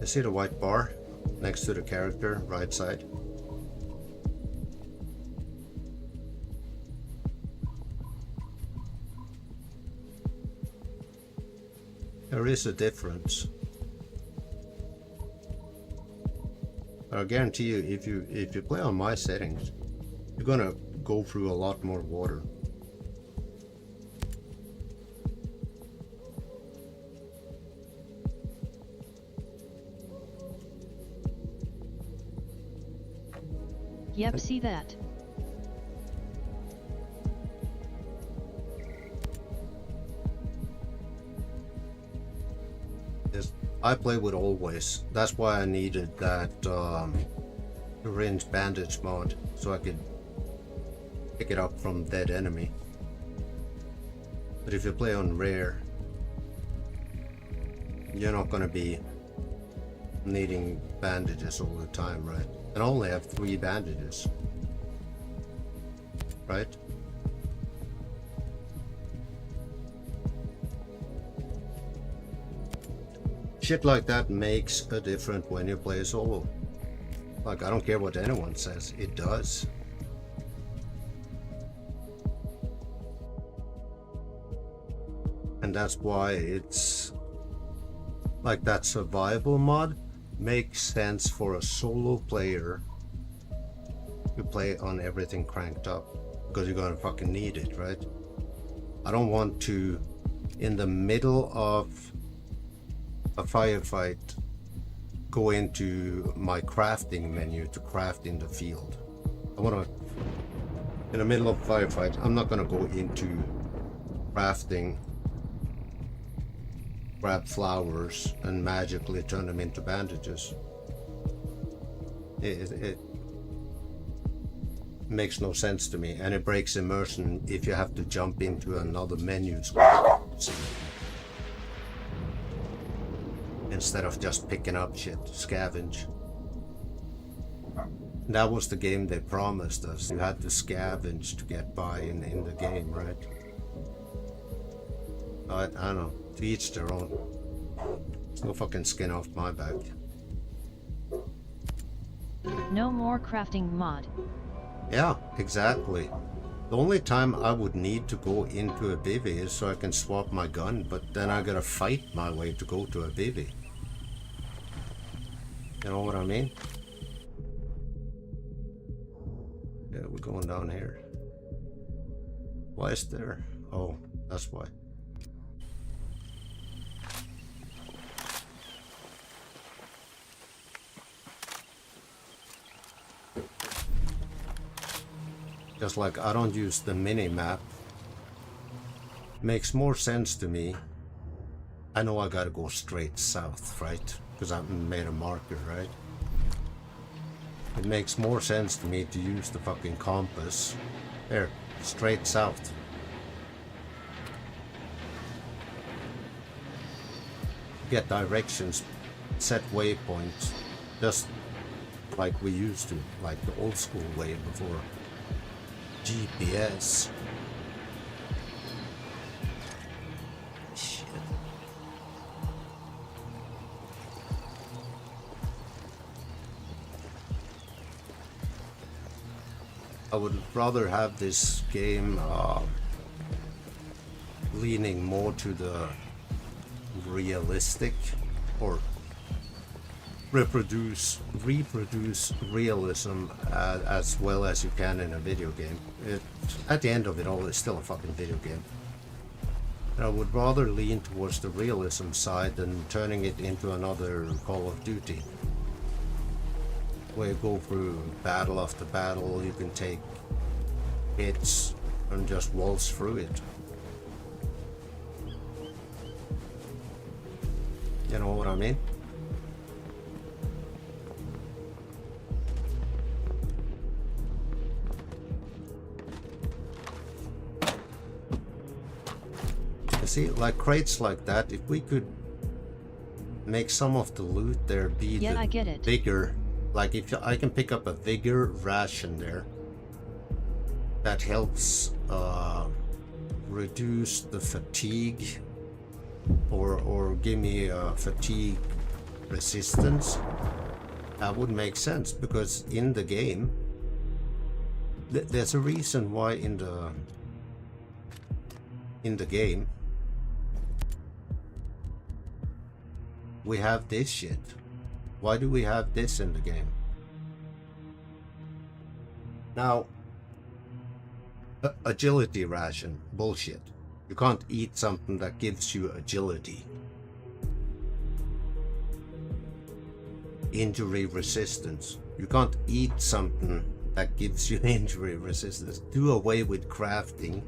You see the white bar next to the character, right side? There is a difference. But I guarantee you, if you play on my settings, you're gonna go through a lot more water.
Yep, see that.
I play with always. That's why I needed that range bandage mod, so I could pick it up from dead enemy. But if you play on rare, you're not gonna be needing bandages all the time, right? And I only have 3 bandages, right? Shit like that makes a difference when you play solo. Like, I don't care what anyone says, it does. And that's why it's like that survival mod makes sense for a solo player to play on everything cranked up, because you're gonna fucking need it, right? I don't want to, in the middle of a firefight, go into my crafting menu to craft in the field. I want to, in the middle of a firefight, I'm not going to go into crafting, grab flowers and magically turn them into bandages. It makes no sense to me, and it breaks immersion if you have to jump into another menu instead of just picking up shit, scavenge. That was the game they promised us. You had to scavenge to get by in the game, right? I don't know, to each their own. There's no fucking skin off my back.
No more crafting mod.
Yeah, exactly. The only time I would need to go into a bivvy is so I can swap my gun, but then I gotta fight my way to go to a bivvy. You know what I mean? Yeah, we're going down here. Why is there? Oh, that's why. Just like I don't use the mini map. Makes more sense to me. I know I gotta go straight south, right? Because I made a marker, right? It makes more sense to me to use the fucking compass. There, straight south. Get directions, set waypoints, just like we used to, like the old school way before GPS. Shit. I would rather have this game leaning more to the realistic, or reproduce realism as well as you can in a video game. At the end of it all, it's still a fucking video game. And I would rather lean towards the realism side than turning it into another Call of Duty, where you go through battle after battle, you can take hits and just waltz through it. You know what I mean? You see, like crates like that, if we could make some of the loot there be
Yeah,
the
I get it.
vigor. Like if I can pick up a vigor ration there, that helps reduce the fatigue or give me fatigue resistance. That would make sense, because in the game there's a reason why in the game we have this shit. Why do we have this in the game? Now, agility ration, bullshit. You can't eat something that gives you agility. Injury resistance. You can't eat something that gives you injury resistance. Do away with crafting.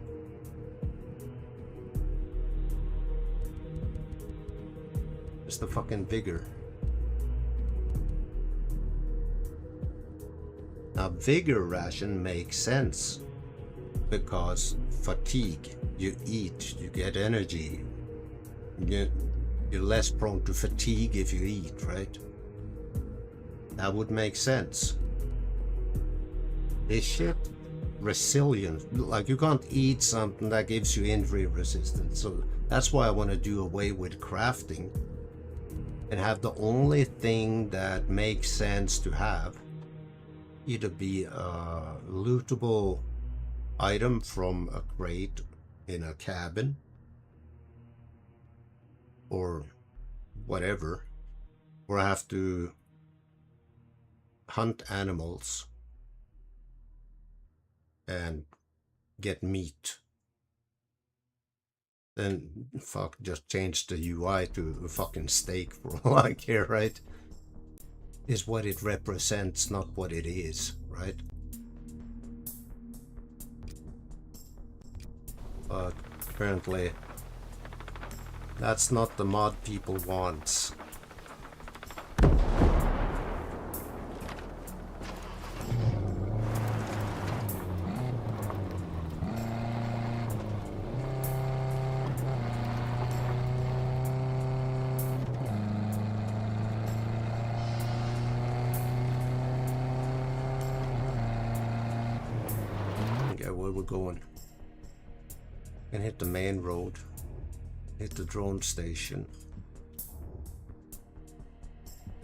Just the fucking vigor. Now, vigor ration makes sense because fatigue. You eat, you get energy. You're less prone to fatigue if you eat, right? That would make sense. This shit, resilience. Like, you can't eat something that gives you injury resistance. So that's why I want to do away with crafting and have the only thing that makes sense to have either be a lootable item from a crate in a cabin or whatever, or I have to hunt animals and get meat. Then fuck, just change the UI to a fucking steak for all I care, right? Is what it represents, not what it is, right? But apparently that's not the mod people want. Okay, where we're going? Can hit the main road, hit the drone station.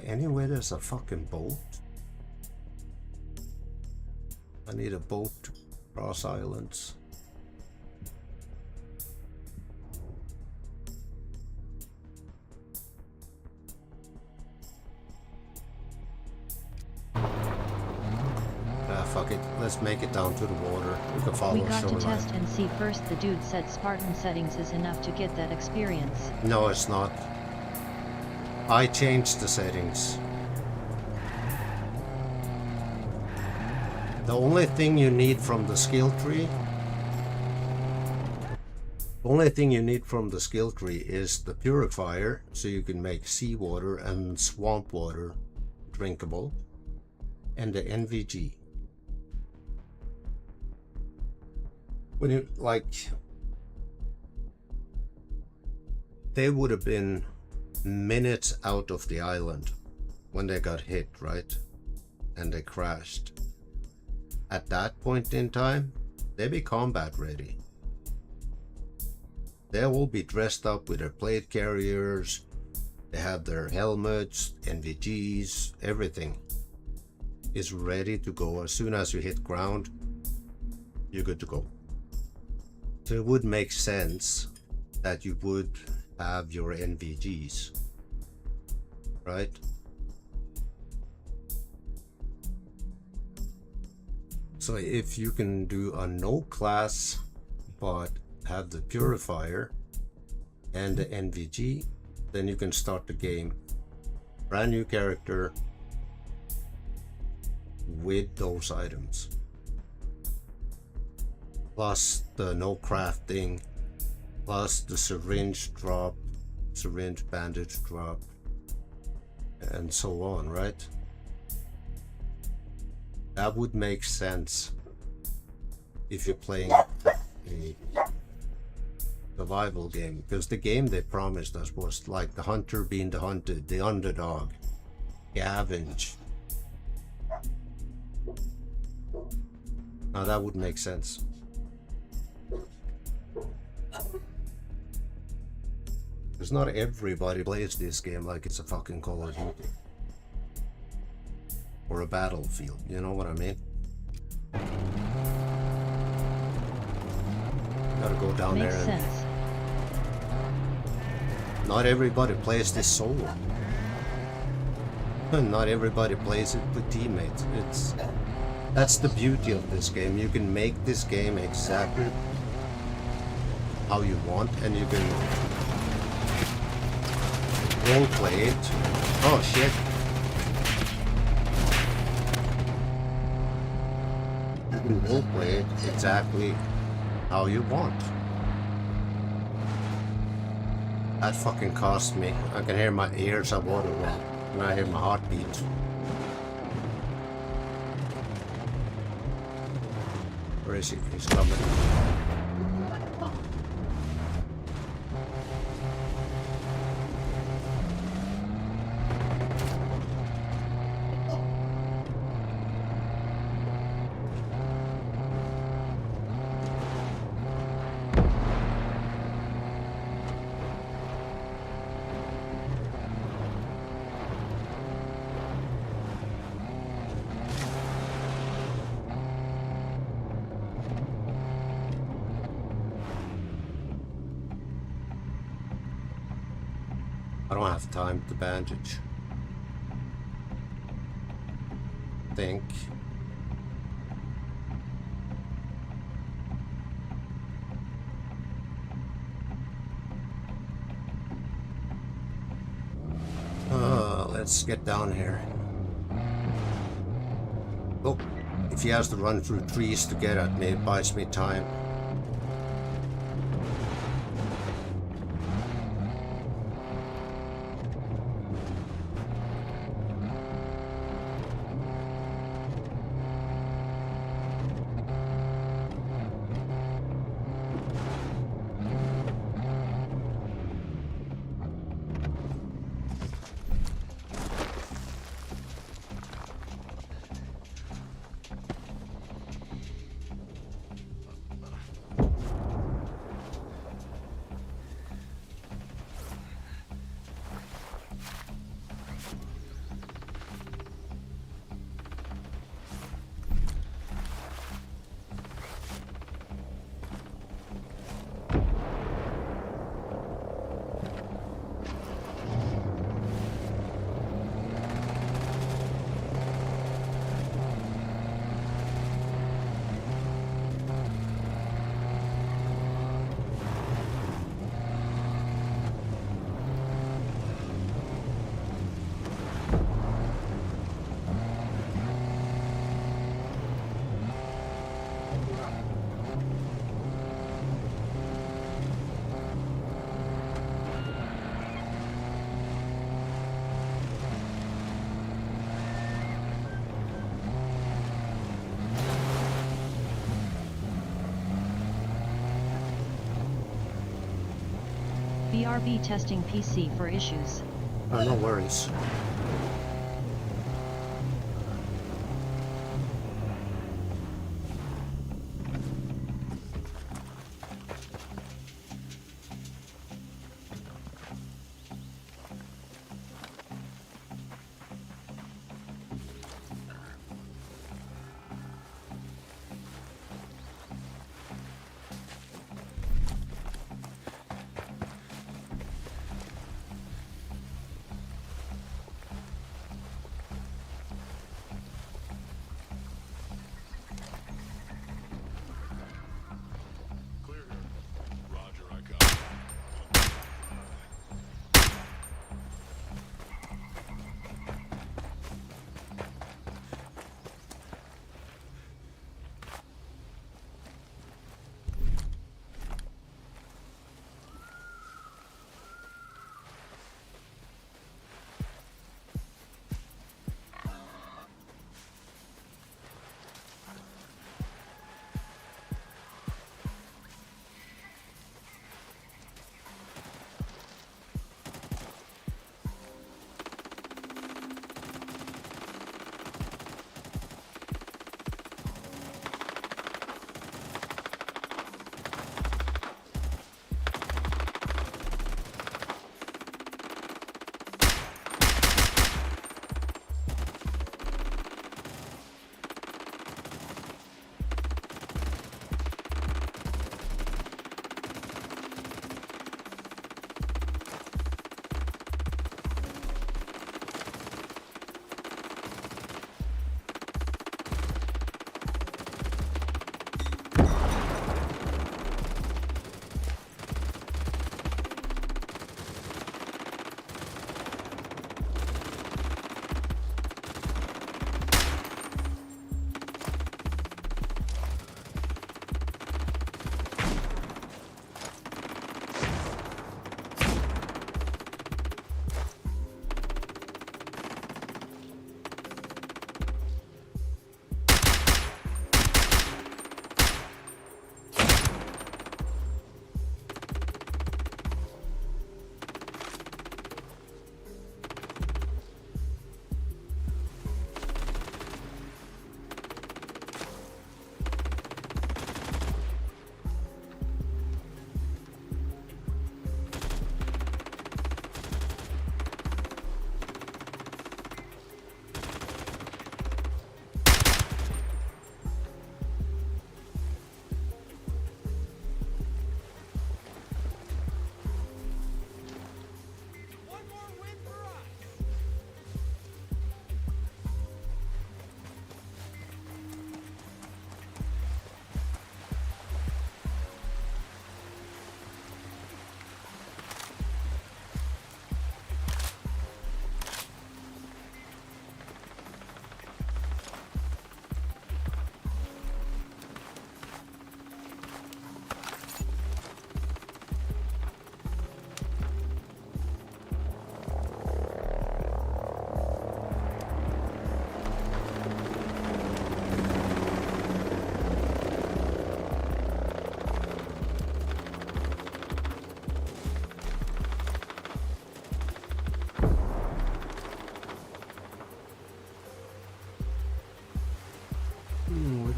Anywhere there's a fucking boat. I need a boat to cross islands. Fuck it, let's make it down to the water. We can follow
We got to
shoreline.
test and see first. The dude said Spartan settings is enough to get that experience.
No, it's not. I changed the settings. The only thing you need from the skill tree is the purifier, so you can make seawater and swamp water drinkable, and the NVG. When you, like, they would have been minutes out of the island when they got hit, right? And they crashed. At that point in time, they be combat ready. They will be dressed up with their plate carriers. They have their helmets, NVGs, everything is ready to go. As soon as you hit ground, you're good to go. So it would make sense that you would have your NVGs, right? So if you can do a no class but have the purifier and the NVG, then you can start the game brand new character with those items, plus the no crafting, plus the syringe drop, syringe bandage drop, and so on, right? That would make sense if you're playing the survival game, because the game they promised us was like the hunter being the hunted, the underdog, scavenge. Now that would make sense. Because not everybody plays this game like it's a fucking Call of Duty. Or a Battlefield, you know what I mean? Gotta go down
Makes
there and...
sense.
Not everybody plays this solo. Not everybody plays it with teammates. That's the beauty of this game. You can make this game exactly how you want, and you can role play it. Oh shit. You can role play it exactly how you want. That fucking cost me. I can hear my ears are watering and I hear my heartbeat. Where is he? He's coming. I don't have time to bandage. Think. Let's get down here. Oh, if he has to run through trees to get at me, it buys me time.
BRB testing PC for issues.
Oh, no worries.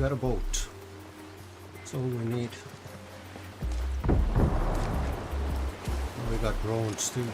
got a boat. That's all we need. Oh, we got drones too.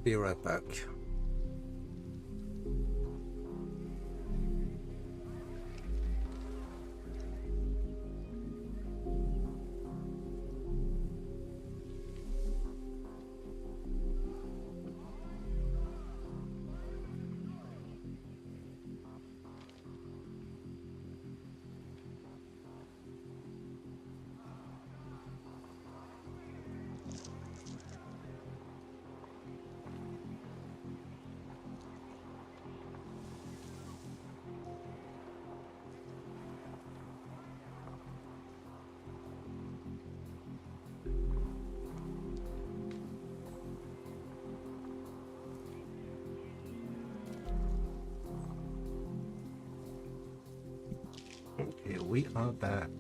Be right back. Okay, we are back.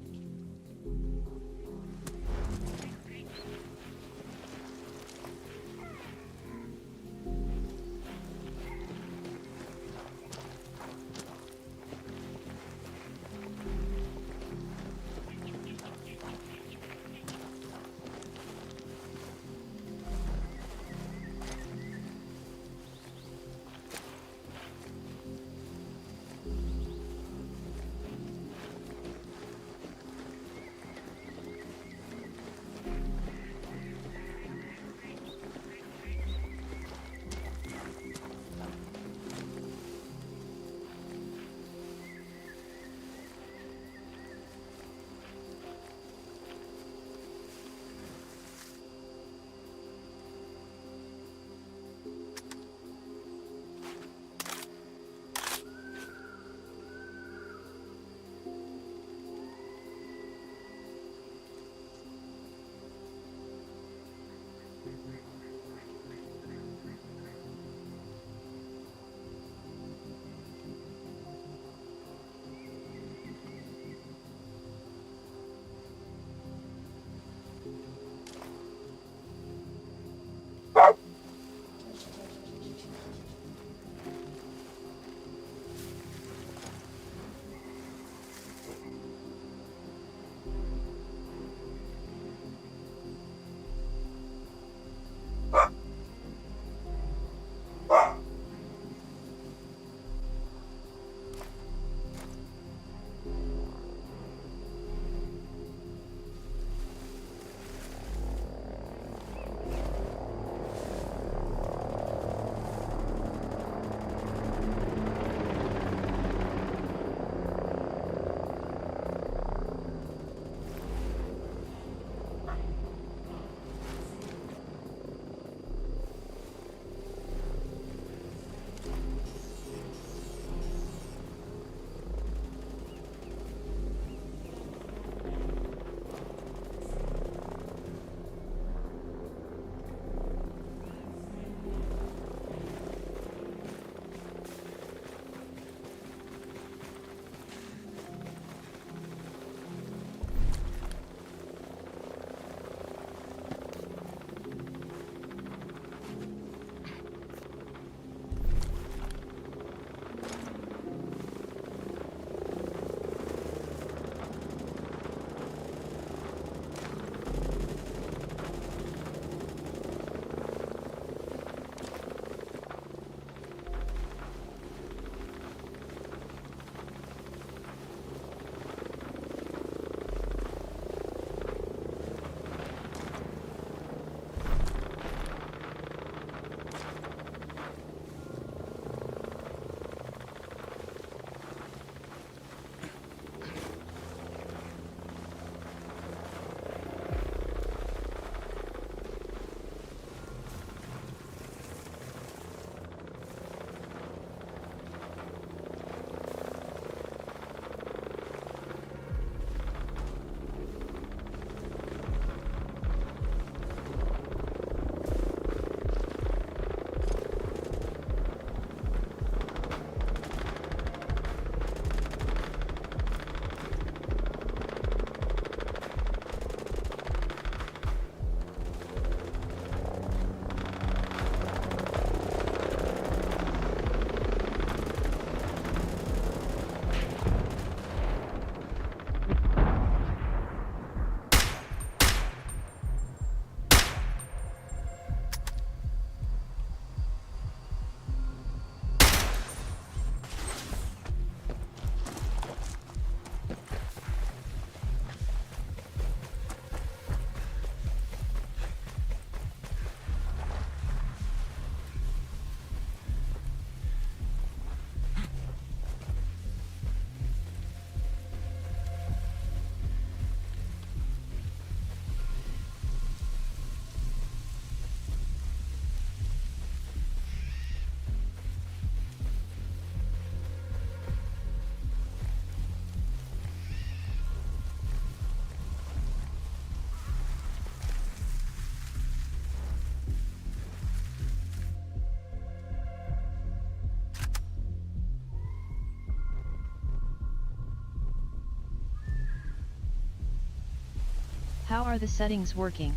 How are the settings working?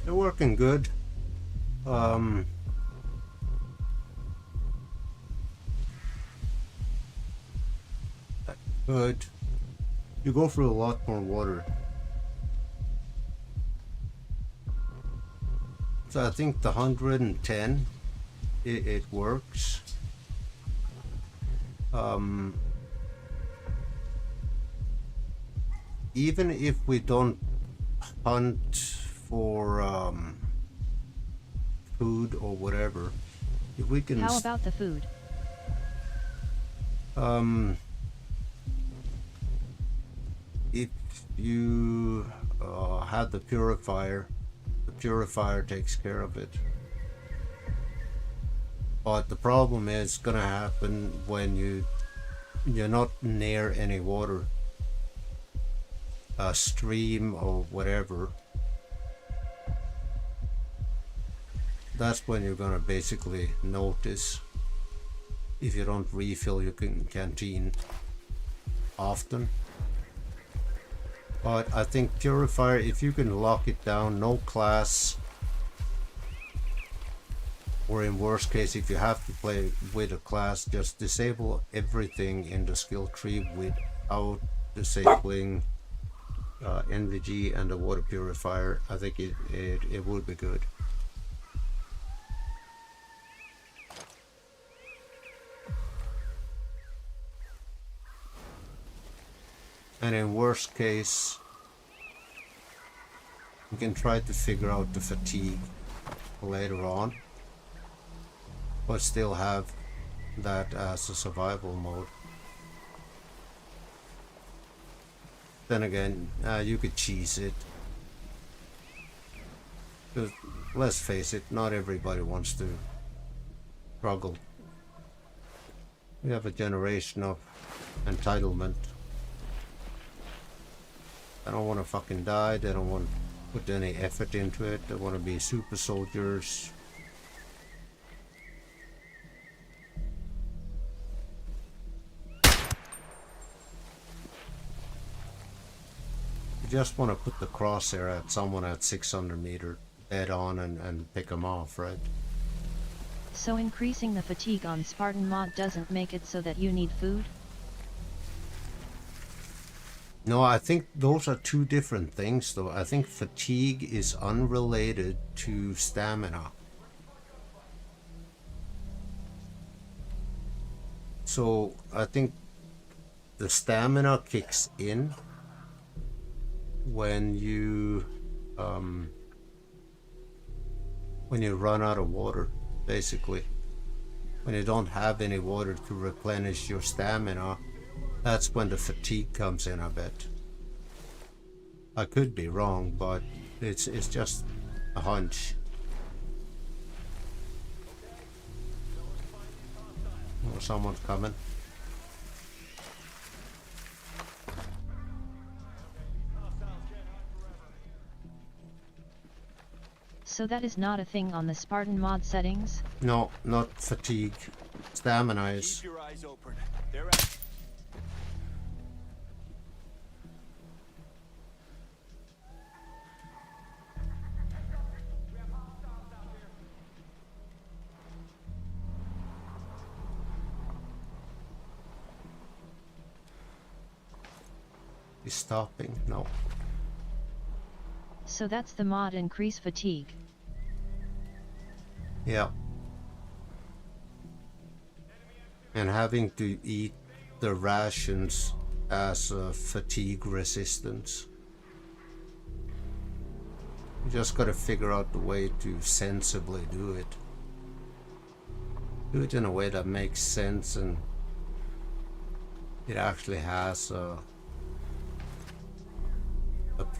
They're working good. Good. You go through a lot more water. So I think the 110, it works. Even if we don't hunt for food or whatever, if we can.
How about the food?
If you have the purifier takes care of it. But the problem is gonna happen when you're not near any water, a stream or whatever. That's when you're gonna basically notice if you don't refill your canteen often. But I think purifier, if you can lock it down, no class, or in worst case, if you have to play with a class, just disable everything in the skill tree without disabling NVG and the water purifier. I think it would be good. And in worst case, you can try to figure out the fatigue later on, but still have that as a survival mode. Then again, you could cheese it. Because let's face it, not everybody wants to struggle. We have a generation of entitlement. They don't want to fucking die, they don't want to put any effort into it, they want to be super soldiers. You just want to put the crosshair at someone at 600 meter dead on and pick them off, right?
So increasing the fatigue on Spartan Mod doesn't make it so that you need food?
No, I think those are two different things though. I think fatigue is unrelated to stamina. So I think the stamina kicks in when you run out of water, basically. When you don't have any water to replenish your stamina, that's when the fatigue comes in, I bet. I could be wrong, but it's just a hunch. Oh, someone's coming.
So that is not a thing on the Spartan Mod settings?
No, not fatigue. Stamina is.
Keep your eyes open. They're out.
Is stopping? No.
So that's the mod increase fatigue.
Yeah. And having to eat the rations as a fatigue resistance. You just gotta figure out the way to sensibly do it. Do it in a way that makes sense and it actually has a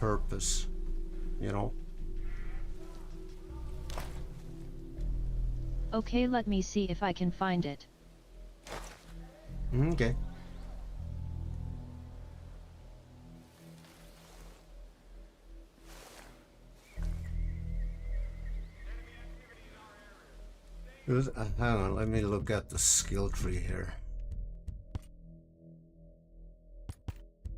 purpose, you know?
Okay, let me see if I can find it.
Okay. Hang on, let me look at the skill tree here.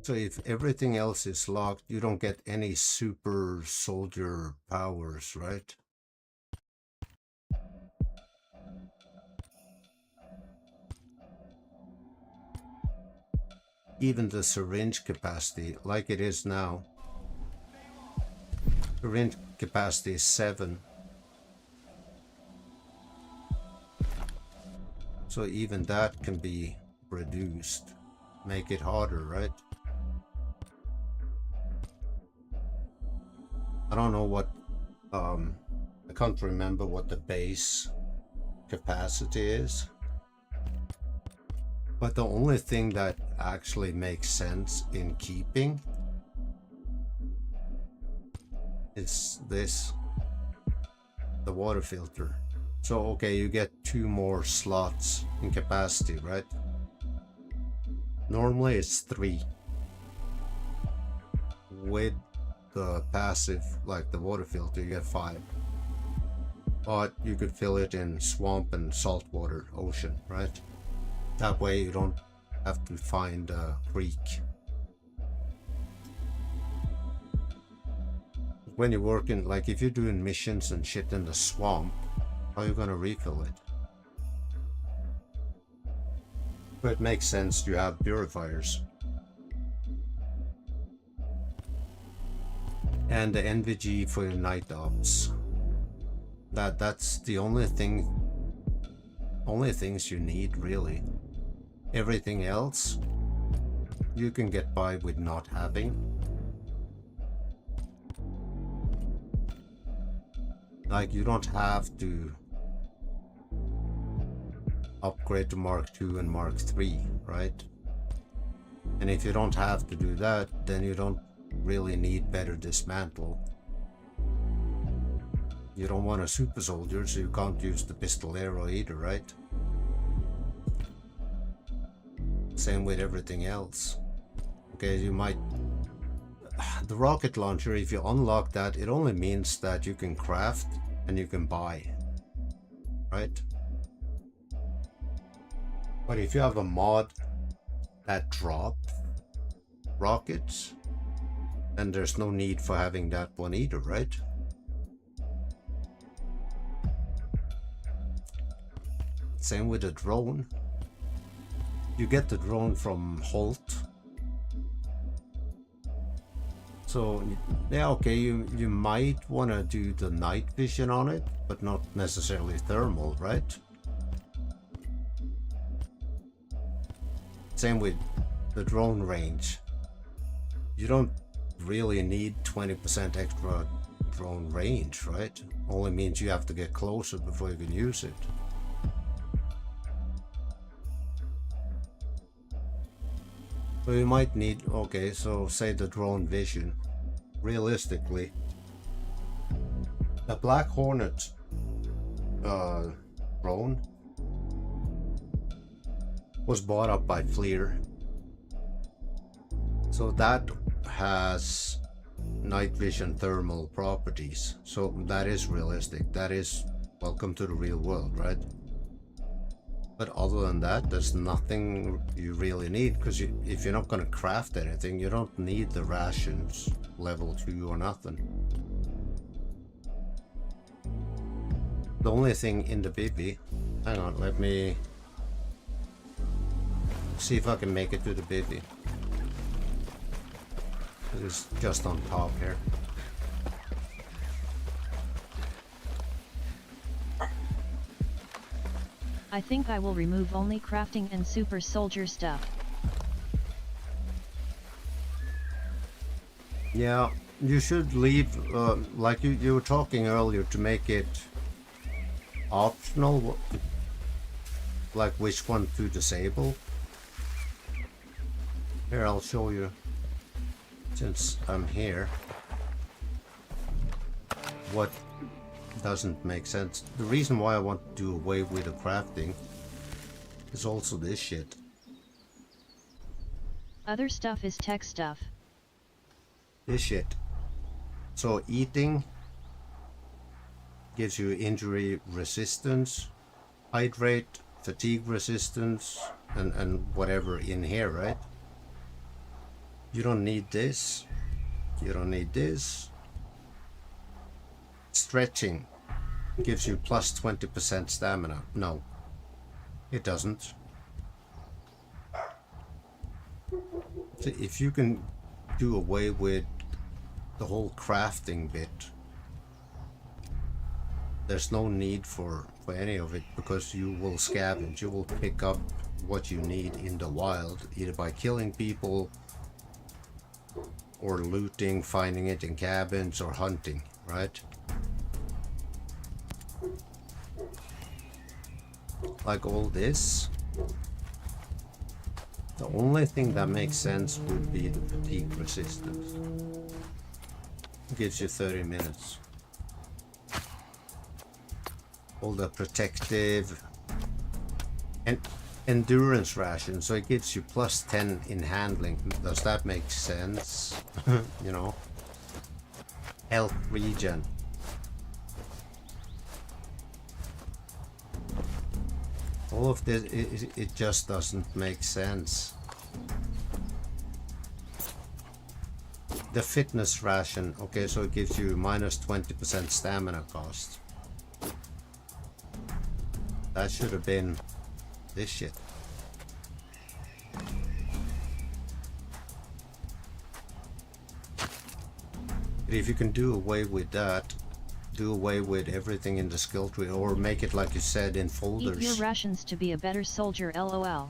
So if everything else is locked, you don't get any super soldier powers, right? Even the syringe capacity, like it is now, syringe capacity is 7. So even that can be reduced, make it harder, right? I don't know what, I can't remember what the base capacity is. But the only thing that actually makes sense in keeping is this, the water filter. So, okay, you get 2 more slots in capacity, right? Normally it's 3. With the passive, like the water filter, you get 5. But you could fill it in swamp and saltwater ocean, right? That way you don't have to find a creek. When you're working, like if you're doing missions and shit in the swamp, how are you gonna refill it? But it makes sense to have purifiers. And the NVG for your night ops. That's the only things you need, really. Everything else you can get by with not having. Like you don't have to upgrade to Mark II and Mark III, right? And if you don't have to do that, then you don't really need better dismantle. You don't want a super soldier, so you can't use the pistolero either, right? Same with everything else. Okay, you might... The rocket launcher, if you unlock that, it only means that you can craft and you can buy, right? But if you have a mod that drops rockets, then there's no need for having that one either, right? Same with the drone. You get the drone from Holt. So yeah, okay, you might want to do the night vision on it, but not necessarily thermal, right? Same with the drone range. You don't really need 20% extra drone range, right? Only means you have to get closer before you can use it. So you might need, okay, so say the drone vision. Realistically, the Black Hornet drone was bought up by Fleer. So that has night vision thermal properties. So that is realistic. That is welcome to the real world, right? But other than that, there's nothing you really need, because if you're not going to craft anything, you don't need the rations level 2 or nothing. The only thing in the bivvy, hang on, let me see if I can make it to the bivvy. It's just on top here.
I think I will remove only crafting and super soldier stuff.
Yeah, you should leave, like you were talking earlier, to make it optional, like which one to disable. Here, I'll show you, since I'm here, what doesn't make sense. The reason why I want to do away with the crafting is also this shit.
Other stuff is tech stuff.
This shit. So eating gives you injury resistance, hydrate, fatigue resistance, and whatever in here, right? You don't need this. You don't need this. Stretching gives you plus 20% stamina. No, it doesn't. So if you can do away with the whole crafting bit, there's no need for any of it, because you will scavenge. You will pick up what you need in the wild, either by killing people or looting, finding it in cabins, or hunting, right? Like all this. The only thing that makes sense would be the fatigue resistance. It gives you 30 minutes. All the protective and endurance ration, so it gives you plus 10 in handling. Does that make sense? You know, health regen. All of this, it just doesn't make sense. The fitness ration, okay, so it gives you minus 20% stamina cost. That should have been this shit. But if you can do away with that, do away with everything in the skill tree, or make it like you said in folders.
Eat your rations to be a better soldier, LOL.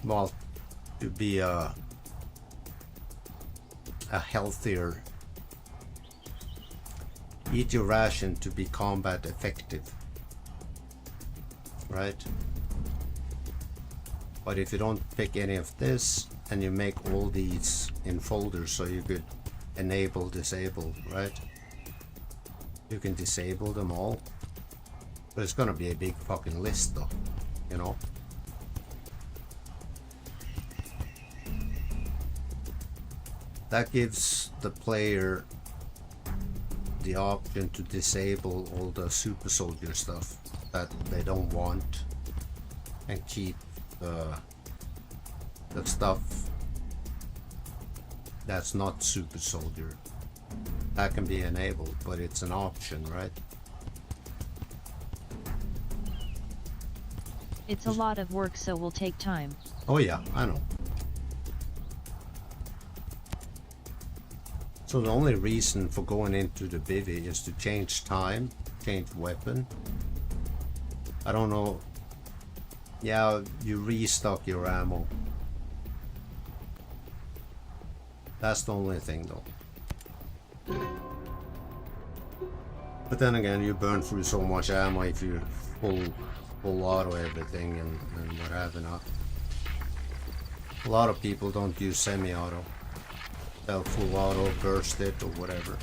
Well, to be a healthier. Eat your ration to be combat effective, right? But if you don't pick any of this and you make all these in folders, so you could enable, disable, right? You can disable them all, but it's gonna be a big fucking list though, you know? That gives the player the option to disable all the super soldier stuff that they don't want and keep the stuff that's not super soldier. That can be enabled, but it's an option, right?
It's a lot of work, so will take time.
Oh yeah, I know. So the only reason for going into the bivvy is to change time, change weapon. I don't know. Yeah, you restock your ammo. That's the only thing though. But then again, you burn through so much ammo if you full auto everything and what have you not. A lot of people don't use semi-auto. They'll full auto, burst it, or whatever.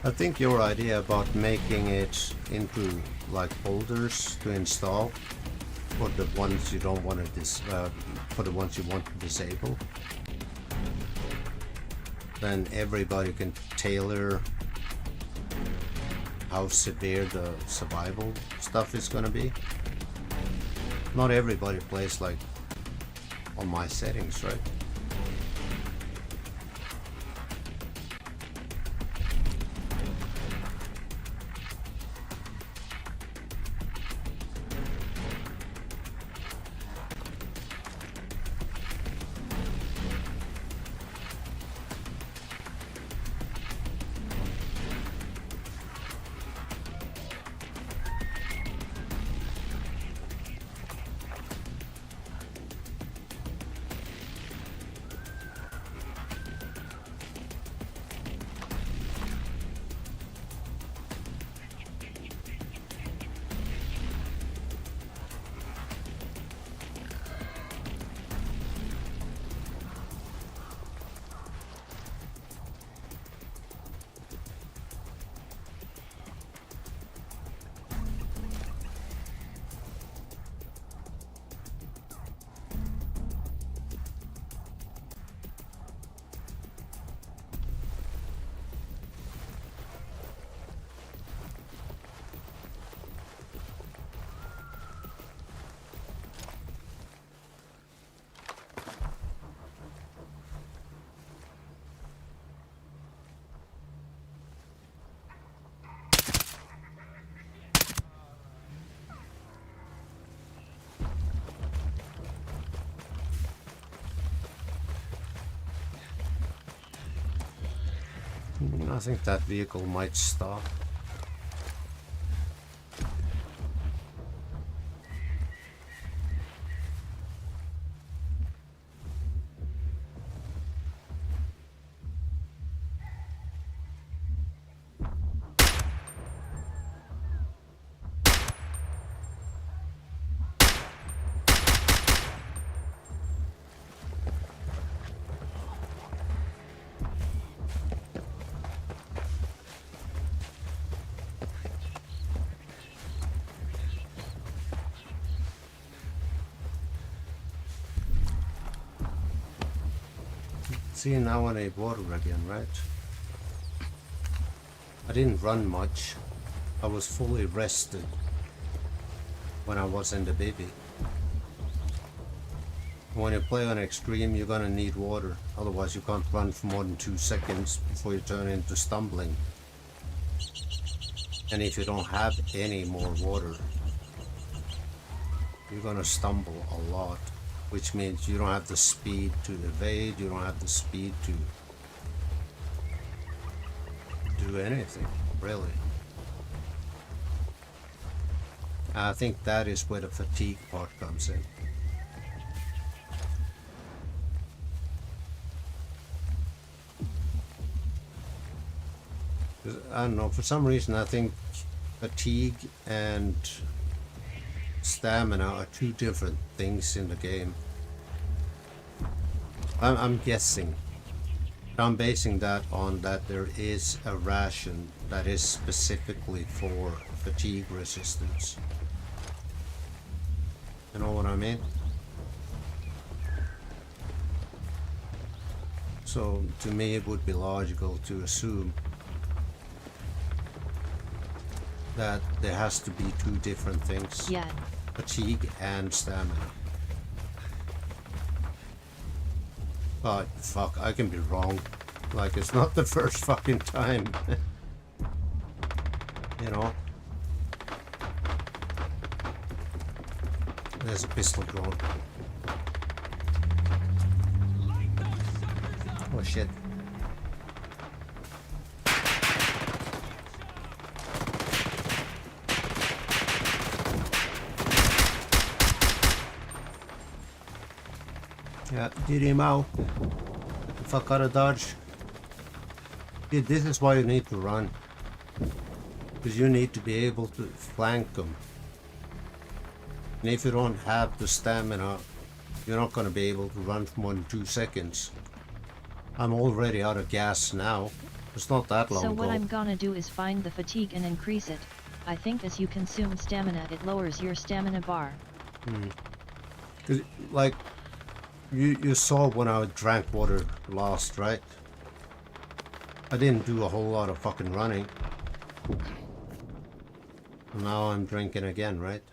I think your idea about making it into like folders to install for the ones you don't want to for the ones you want to disable, then everybody can tailor how severe the survival stuff is gonna be. Not everybody plays like on my settings, right? I think that vehicle might stop. See, now I need water again, right? I didn't run much. I was fully rested when I was in the baby. When you play on extreme, you're gonna need water. Otherwise, you can't run for more than 2 seconds before you turn into stumbling. And if you don't have any more water, you're gonna stumble a lot. Which means you don't have the speed to evade, you don't have the speed to do anything, really. I think that is where the fatigue part comes in. I don't know, for some reason I think fatigue and stamina are two different things in the game. I'm guessing. I'm basing that on that there is a ration that is specifically for fatigue resistance. You know what I mean? So to me it would be logical to assume that there has to be two different things.
Yeah.
Fatigue and stamina. But fuck, I can be wrong. Like, it's not the first fucking time. You know? There's a pistol drone. Oh shit. Yeah, did him out. Fuck out of dodge. Dude, this is why you need to run. Because you need to be able to flank them. And if you don't have the stamina, you're not going to be able to run for more than 2 seconds. I'm already out of gas now. It's not that long
So
ago.
what I'm gonna do is find the fatigue and increase it. I think as you consume stamina it lowers your stamina bar.
'Cause, like, you saw when I drank water last, right? I didn't do a whole lot of fucking running. Now I'm drinking again, right?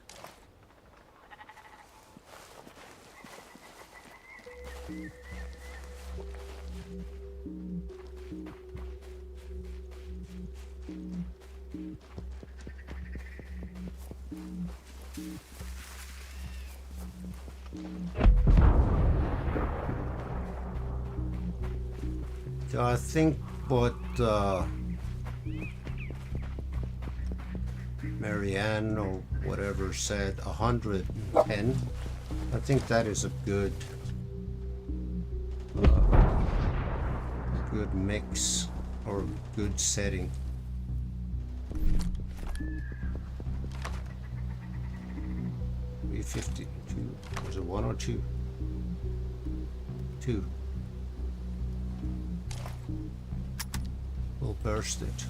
So I think what Marianne or whatever said, 110. I think that is a good good mix or good setting. $352. Was it 1 or 2? 2. We'll burst it.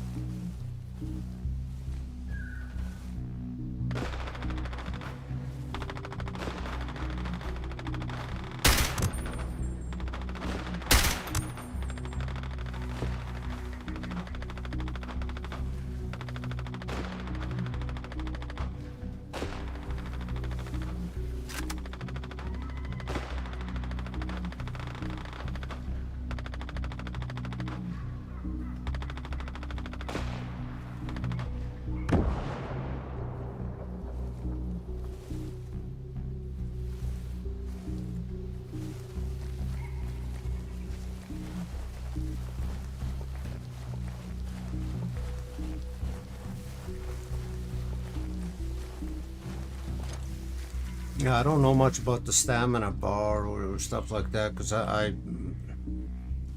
Yeah, I don't know much about the stamina bar or stuff like that because I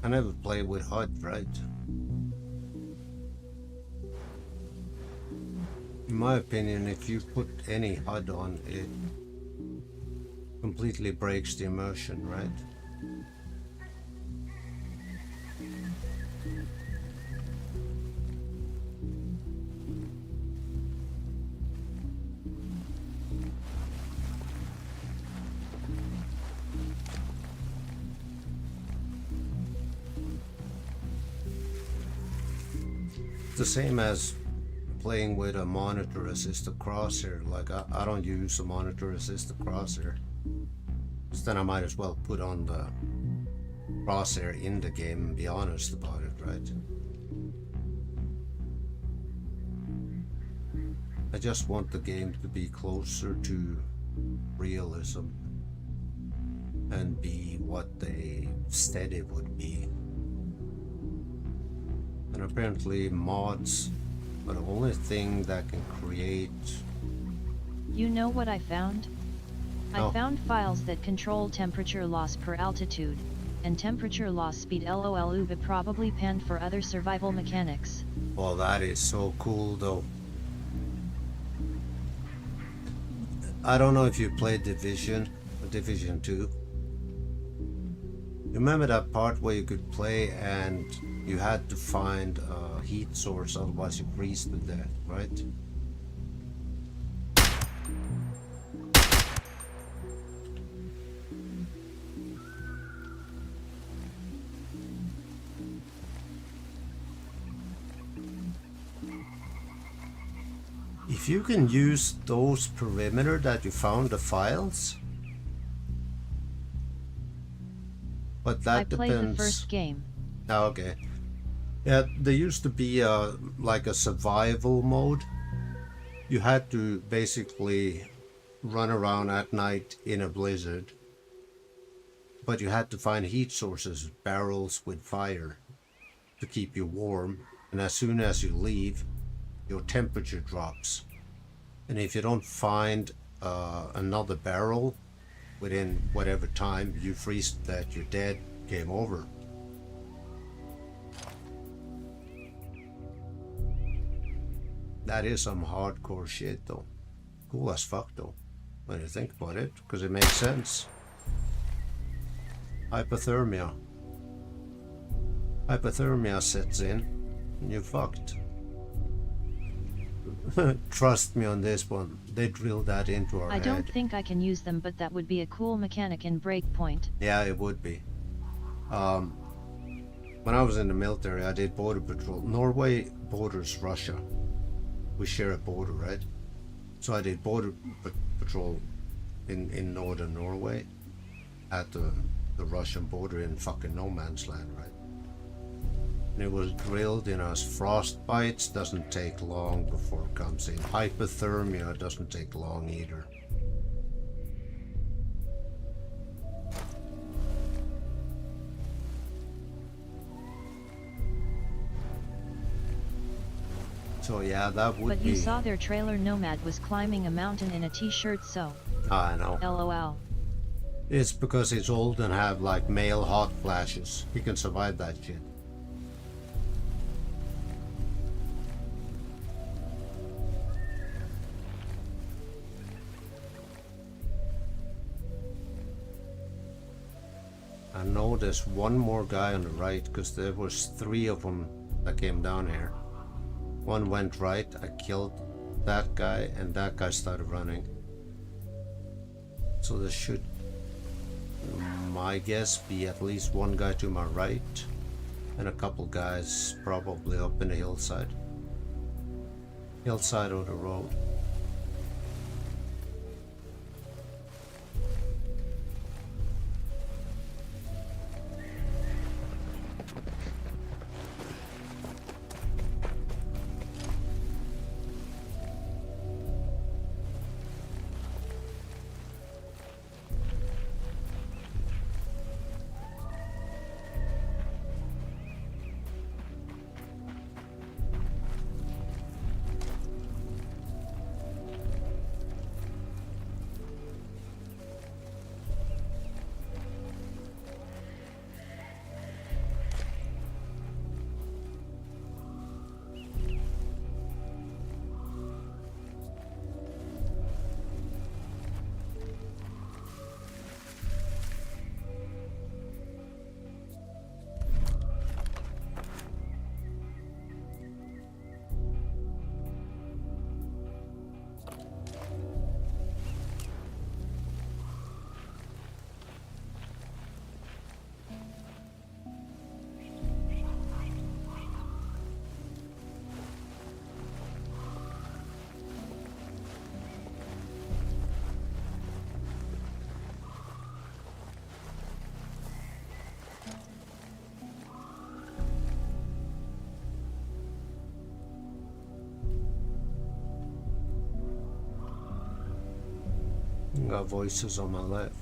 never played with HUD, right? In my opinion, if you put any HUD on, it completely breaks the immersion, right? It's the same as playing with a monitor assisted crosshair. Like I don't use a monitor assisted crosshair, so then I might as well put on the crosshair in the game and be honest about it, right? I just want the game to be closer to realism and be what they said it would be. And apparently mods are the only thing that can create...
You know what I found?
No.
I found files that control temperature loss per altitude, and temperature loss speed. LOL. Uva probably panned for other survival mechanics.
Well, that is so cool though. I don't know if you played Division 2. Remember that part where you could play and you had to find a heat source, otherwise you freeze to death, right? If you can use those perimeter that you found the files, but that
I played
depends.
the first game.
Oh, okay. Yeah, there used to be like a survival mode. You had to basically run around at night in a blizzard, but you had to find heat sources, barrels with fire, to keep you warm. And as soon as you leave, your temperature drops. And if you don't find another barrel within whatever time, you freeze that you're dead, game over. That is some hardcore shit though. Cool as fuck though, when you think about it, because it makes sense. Hypothermia. Hypothermia sets in and you're fucked. Trust me on this one, they drilled that into our head.
I don't think I can use them, but that would be a cool mechanic in Breakpoint.
Yeah, it would be. When I was in the military, I did border patrol. Norway borders Russia. We share a border, right? So I did border patrol in northern Norway at the Russian border in fucking no man's land, right? And it was drilled in us. Frostbites doesn't take long before it comes in. Hypothermia doesn't take long either. So yeah, that would be...
But you saw their trailer. Nomad was climbing a mountain in a t-shirt, so...
I know.
LOL.
It's because he's old and have like male hot flashes. He can survive that shit. I know there's one more guy on the right, because there was 3 of them that came down here. One went right, I killed that guy, and that guy started running. So there should, my guess, be at least one guy to my right, and a couple guys probably up in the hillside. Hillside of the road. Got voices on my left.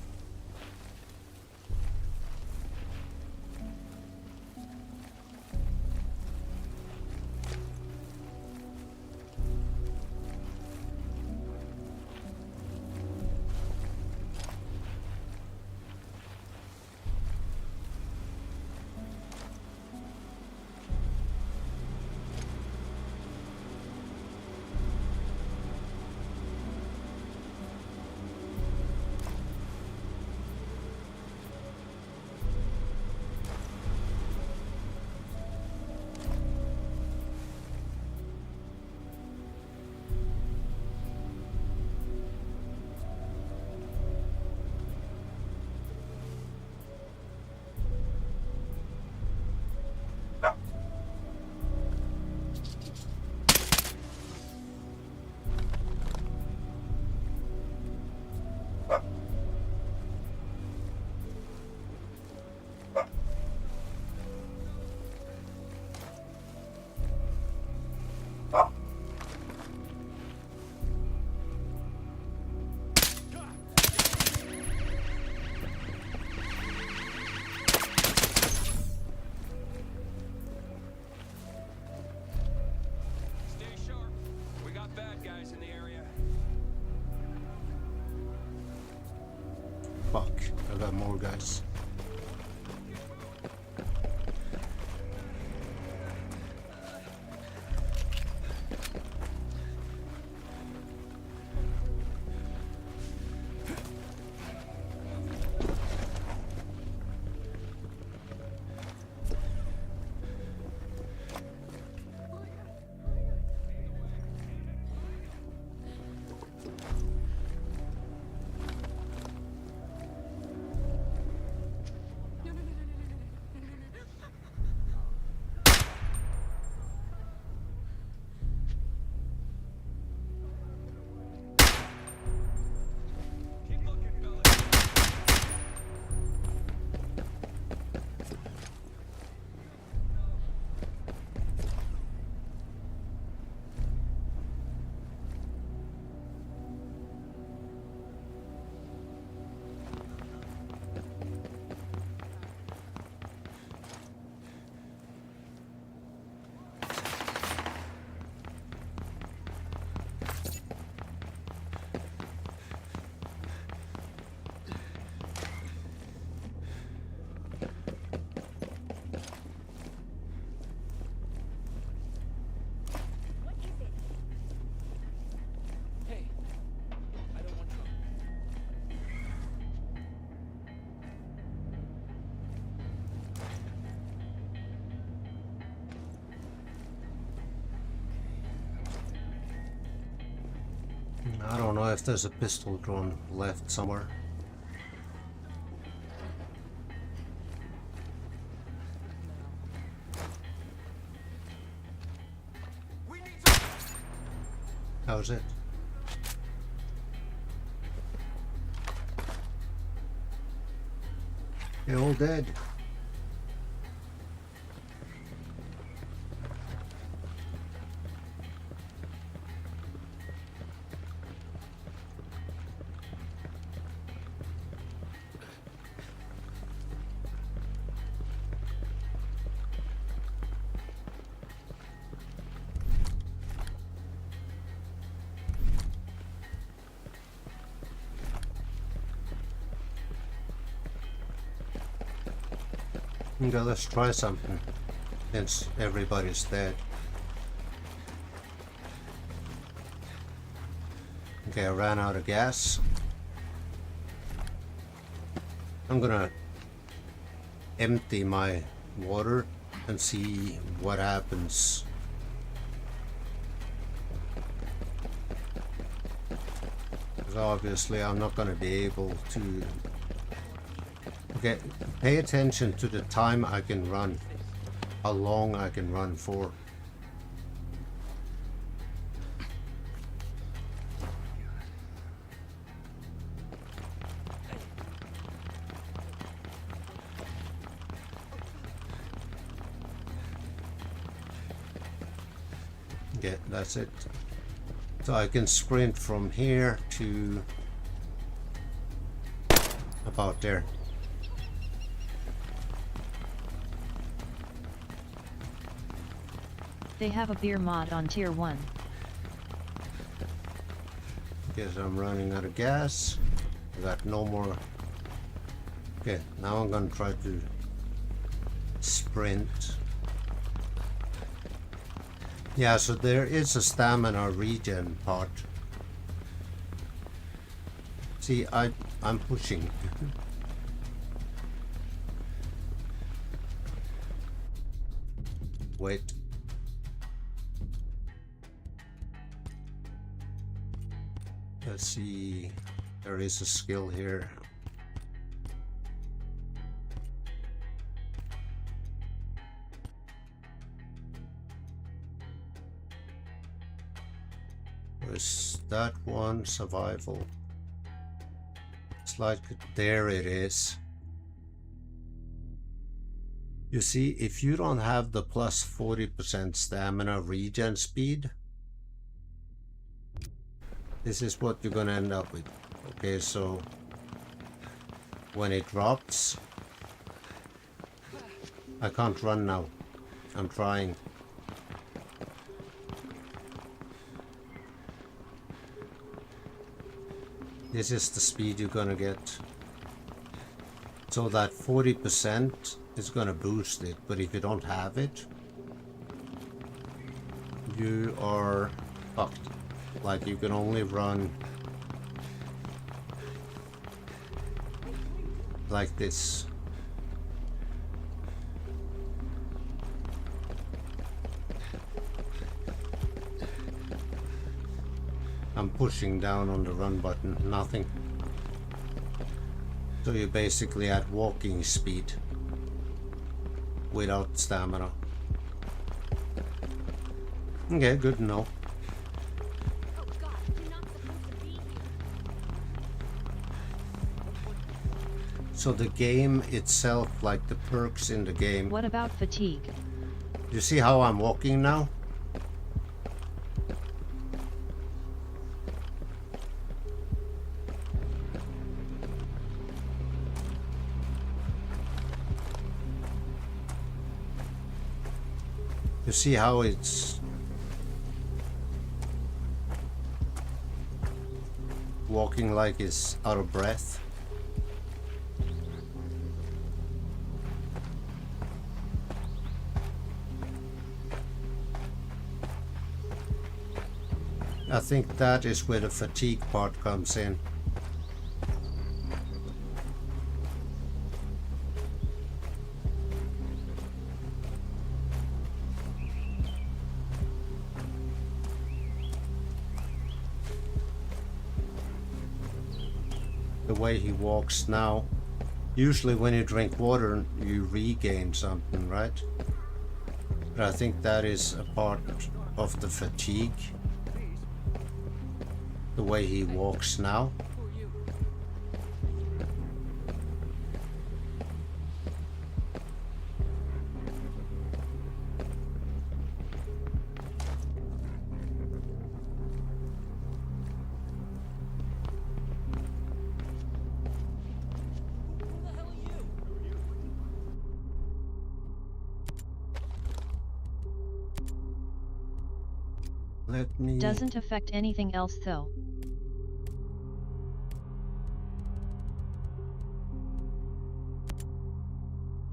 Fuck, I got more guys. I don't know if there's a pistol drone left somewhere. How's it? You're all dead. Okay, let's try something, since everybody's dead. Okay, I ran out of gas. I'm gonna empty my water and see what happens. Because obviously I'm not gonna be able to. Okay, pay attention to the time I can run, how long I can run for. Okay, that's it. So I can sprint from here to About there.
They have a beer mod on tier 1.
Guess I'm running out of gas. I got no more. Okay, now I'm gonna try to sprint. Yeah, so there is a stamina regen part. See, I'm pushing. Wait. Let's see. There is a skill here. Where's that one? Survival. It's like, there it is. You see, if you don't have the plus 40% stamina regen speed, this is what you're gonna end up with. Okay, so when it drops, I can't run now. I'm trying. This is the speed you're gonna get. So that 40% is gonna boost it, but if you don't have it, you are fucked. Like, you can only run like this. I'm pushing down on the run button, nothing. So you're basically at walking speed without stamina. Okay, good to know. So the game itself, like the perks in the game.
What about fatigue?
You see how I'm walking now? You see how it's walking like it's out of breath? I think that is where the fatigue part comes in. The way he walks now. Usually when you drink water, you regain something, right? But I think that is a part of the fatigue. The way he walks now. Let me...
Doesn't affect anything else though.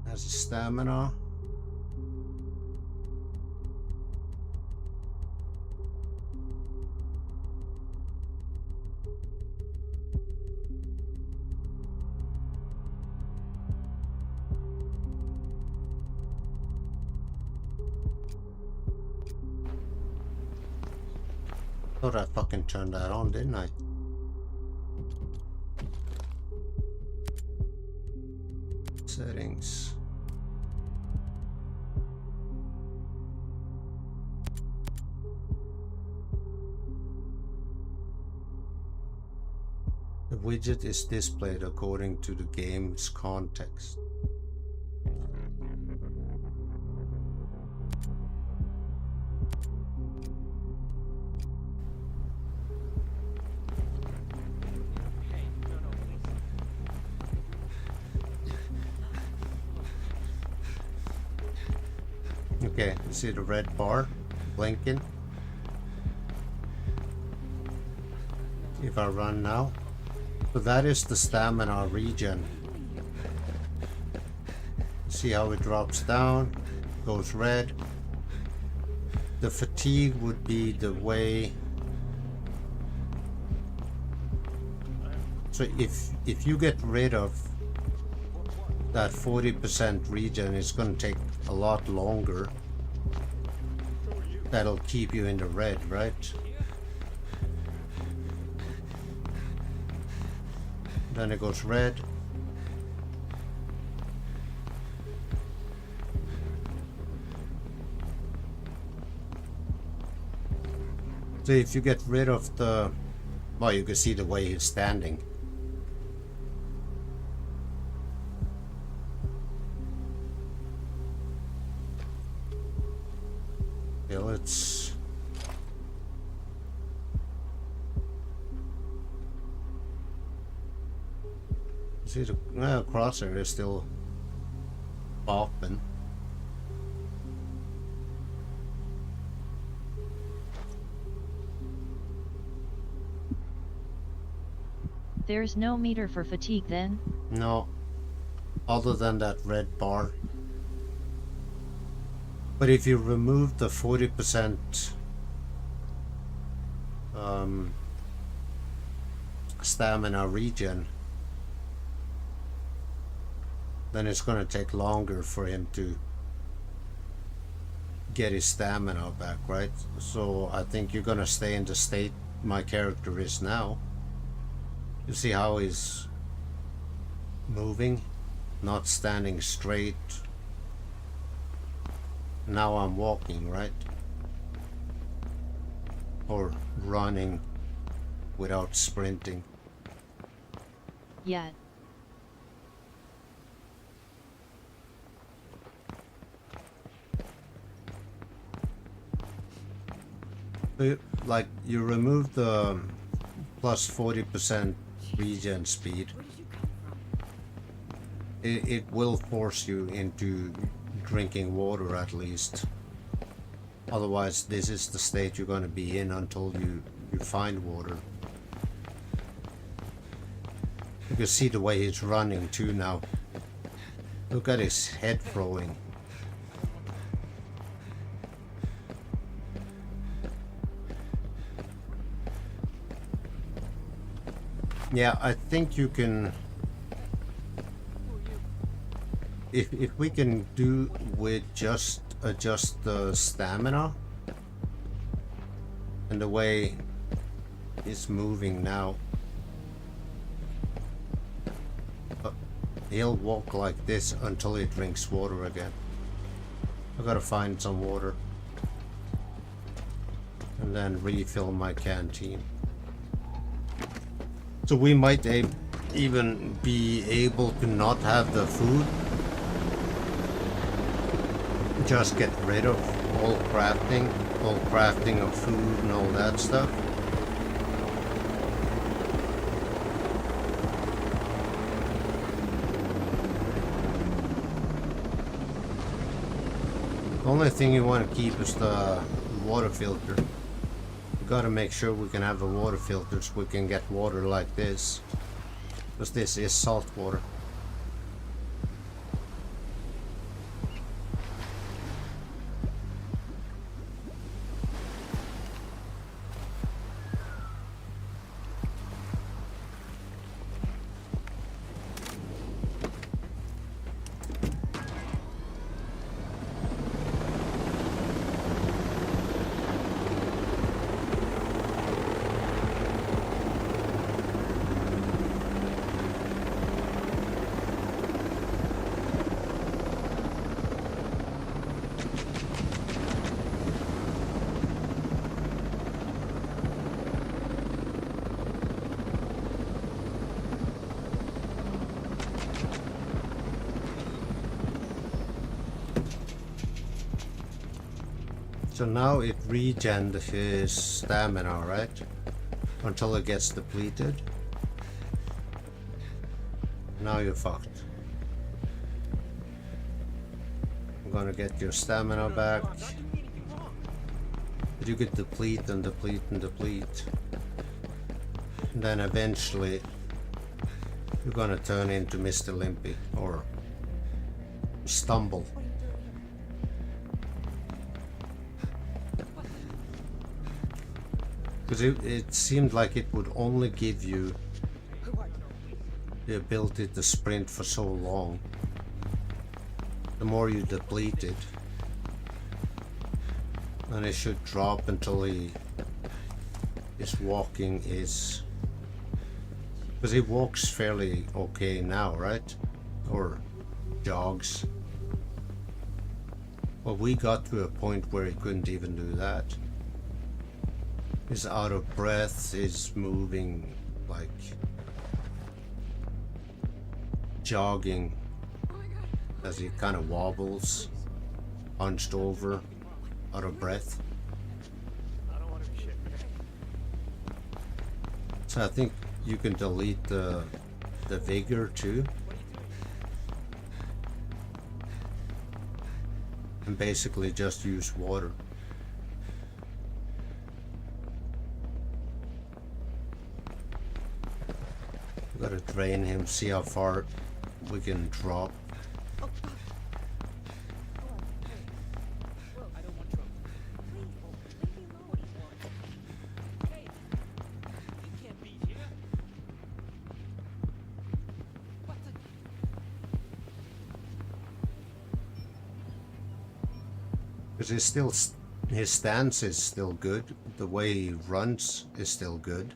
Has stamina. Thought I fucking turned that on, didn't I? Settings. The widget is displayed according to the game's context. Okay, you see the red bar blinking? If I run now. So that is the stamina regen. See how it drops down, goes red. The fatigue would be the way. So if you get rid of that 40% regen, it's going to take a lot longer. That'll keep you in the red, right? Then it goes red. So if you get rid of the, well, you can see the way he's standing. Okay, let's see the crosshair is still open.
There's no meter for fatigue then?
No, other than that red bar. But if you remove the 40% stamina regen, then it's going to take longer for him to get his stamina back, right? So I think you're going to stay in the state my character is now. You see how he's moving, not standing straight. Now I'm walking, right? Or running without sprinting.
Yeah.
Like, you remove the plus 40% regen speed, it will force you into drinking water at least. Otherwise, this is the state you're going to be in until you find water. You can see the way he's running too now. Look at his head throwing. Yeah, I think you can, if we can do with just adjust the stamina and the way it's moving now. He'll walk like this until he drinks water again. I gotta find some water and then refill my canteen. So we might even be able to not have the food. Just get rid of all crafting of food and all that stuff. The only thing you want to keep is the water filter. Gotta make sure we can have a water filter so we can get water like this, because this is salt water. So now it regened his stamina, right? Until it gets depleted. Now you're fucked. I'm gonna get your stamina back. But you could deplete and deplete and deplete. And then eventually you're gonna turn into Mr. Limpy or stumble. Because it seemed like it would only give you the ability to sprint for so long. The more you deplete it, and it should drop until his walking is, because he walks fairly okay now, right? Or jogs. Well, we got to a point where he couldn't even do that. He's out of breath, he's moving like jogging as he kind of wobbles, hunched over, out of breath. So I think you can delete the vigor too. And basically just use water. Gotta drain him, see how far we can drop. Because his stance is still good. The way he runs is still good.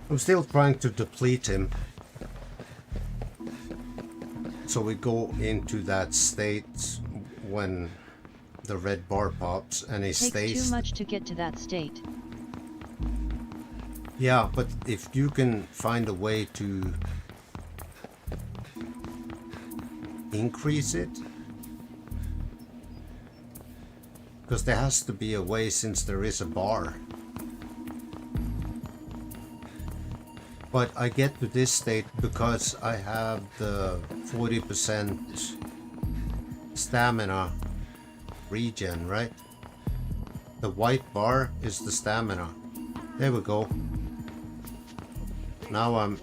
I'm still trying to deplete him. So we go into that state when the red bar pops and he stays.
Takes too much to get to that state.
Yeah, but if you can find a way to increase it, because there has to be a way since there is a bar. But I get to this state because I have the 40% stamina regen, right? The white bar is the stamina. There we go. Now I'm...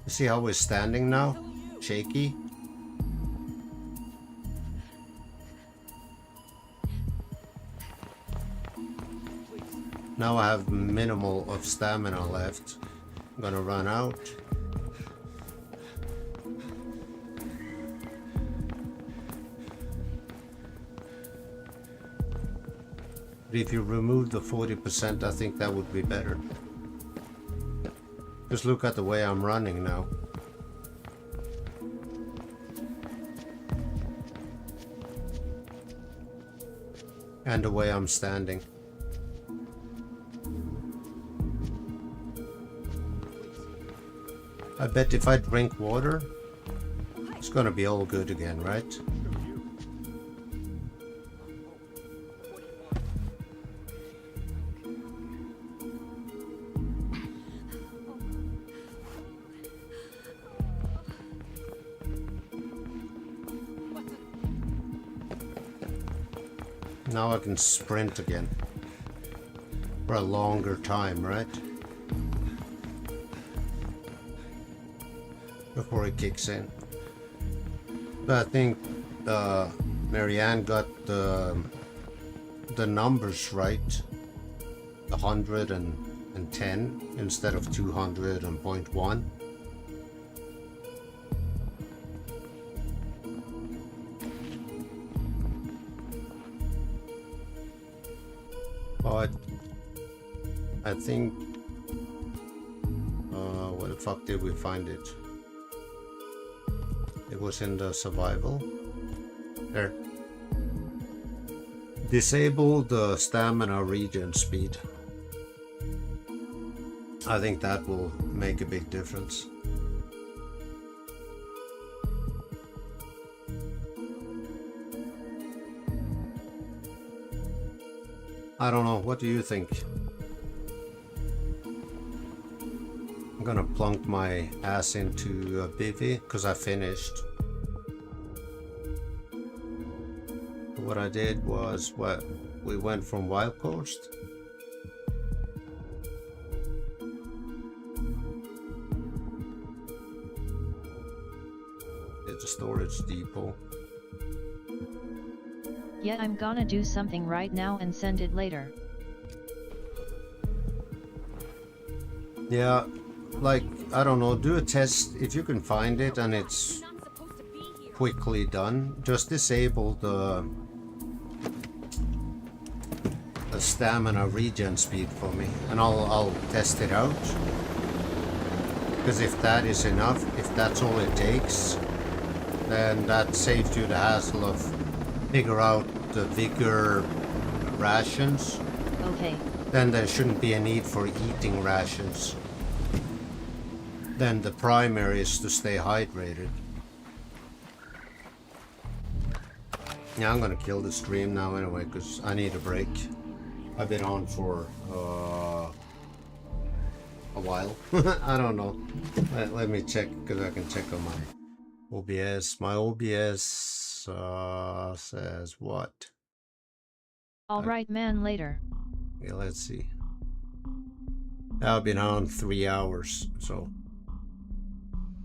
See how we're standing now? Shaky. Now I have minimal of stamina left. I'm gonna run out. But if you remove the 40%, I think that would be better. Just look at the way I'm running now. And the way I'm standing. I bet if I drink water, it's gonna be all good again, right? Now I can sprint again. For a longer time, right? Before it kicks in. But I think Marianne got the numbers right. 110 instead of 200 and 0.1. But I think where the fuck did we find it? It was in the survival. There. Disable the stamina regen speed. I think that will make a big difference. I don't know, what do you think? I'm gonna plunk my ass into a bivvy because I finished. What I did was we went from Wild Coast. It's a storage depot.
Yeah, I'm gonna do something right now and send it later.
Yeah, like, I don't know, do a test if you can find it and it's quickly done. Just disable the stamina regen speed for me and I'll test it out. Because if that is enough, if that's all it takes, then that saves you the hassle of figure out the vigor rations.
Okay.
Then there shouldn't be a need for eating rations. Then the primary is to stay hydrated. Yeah, I'm gonna kill the stream now anyway, because I need a break. I've been on for a while. I don't know. Let me check, because I can check on my OBS. My OBS says what?
Alright man, later.
Yeah, let's see. I've been on 3 hours, so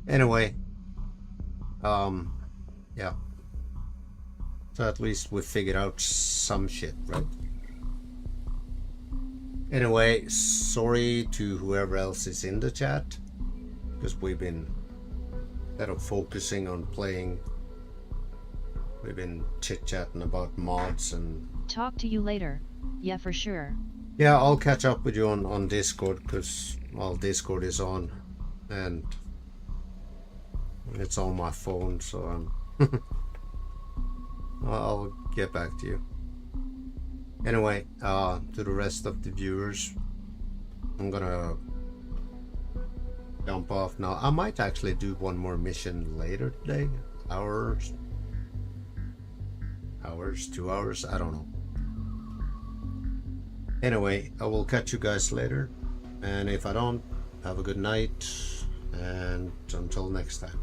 anyway, yeah. So at least we figured out some shit, right? Anyway, sorry to whoever else is in the chat, because we've been, instead of focusing on playing, we've been chit-chatting about mods and...
Talk to you later. Yeah, for sure.
Yeah, I'll catch up with you on Discord, because, well, Discord is on, and it's on my phone, so I'll get back to you. Anyway, to the rest of the viewers, I'm gonna jump off now. I might actually do one more mission later today. Hours, 2 hours, I don't know. Anyway, I will catch you guys later, and if I don't, have a good night, and until next time.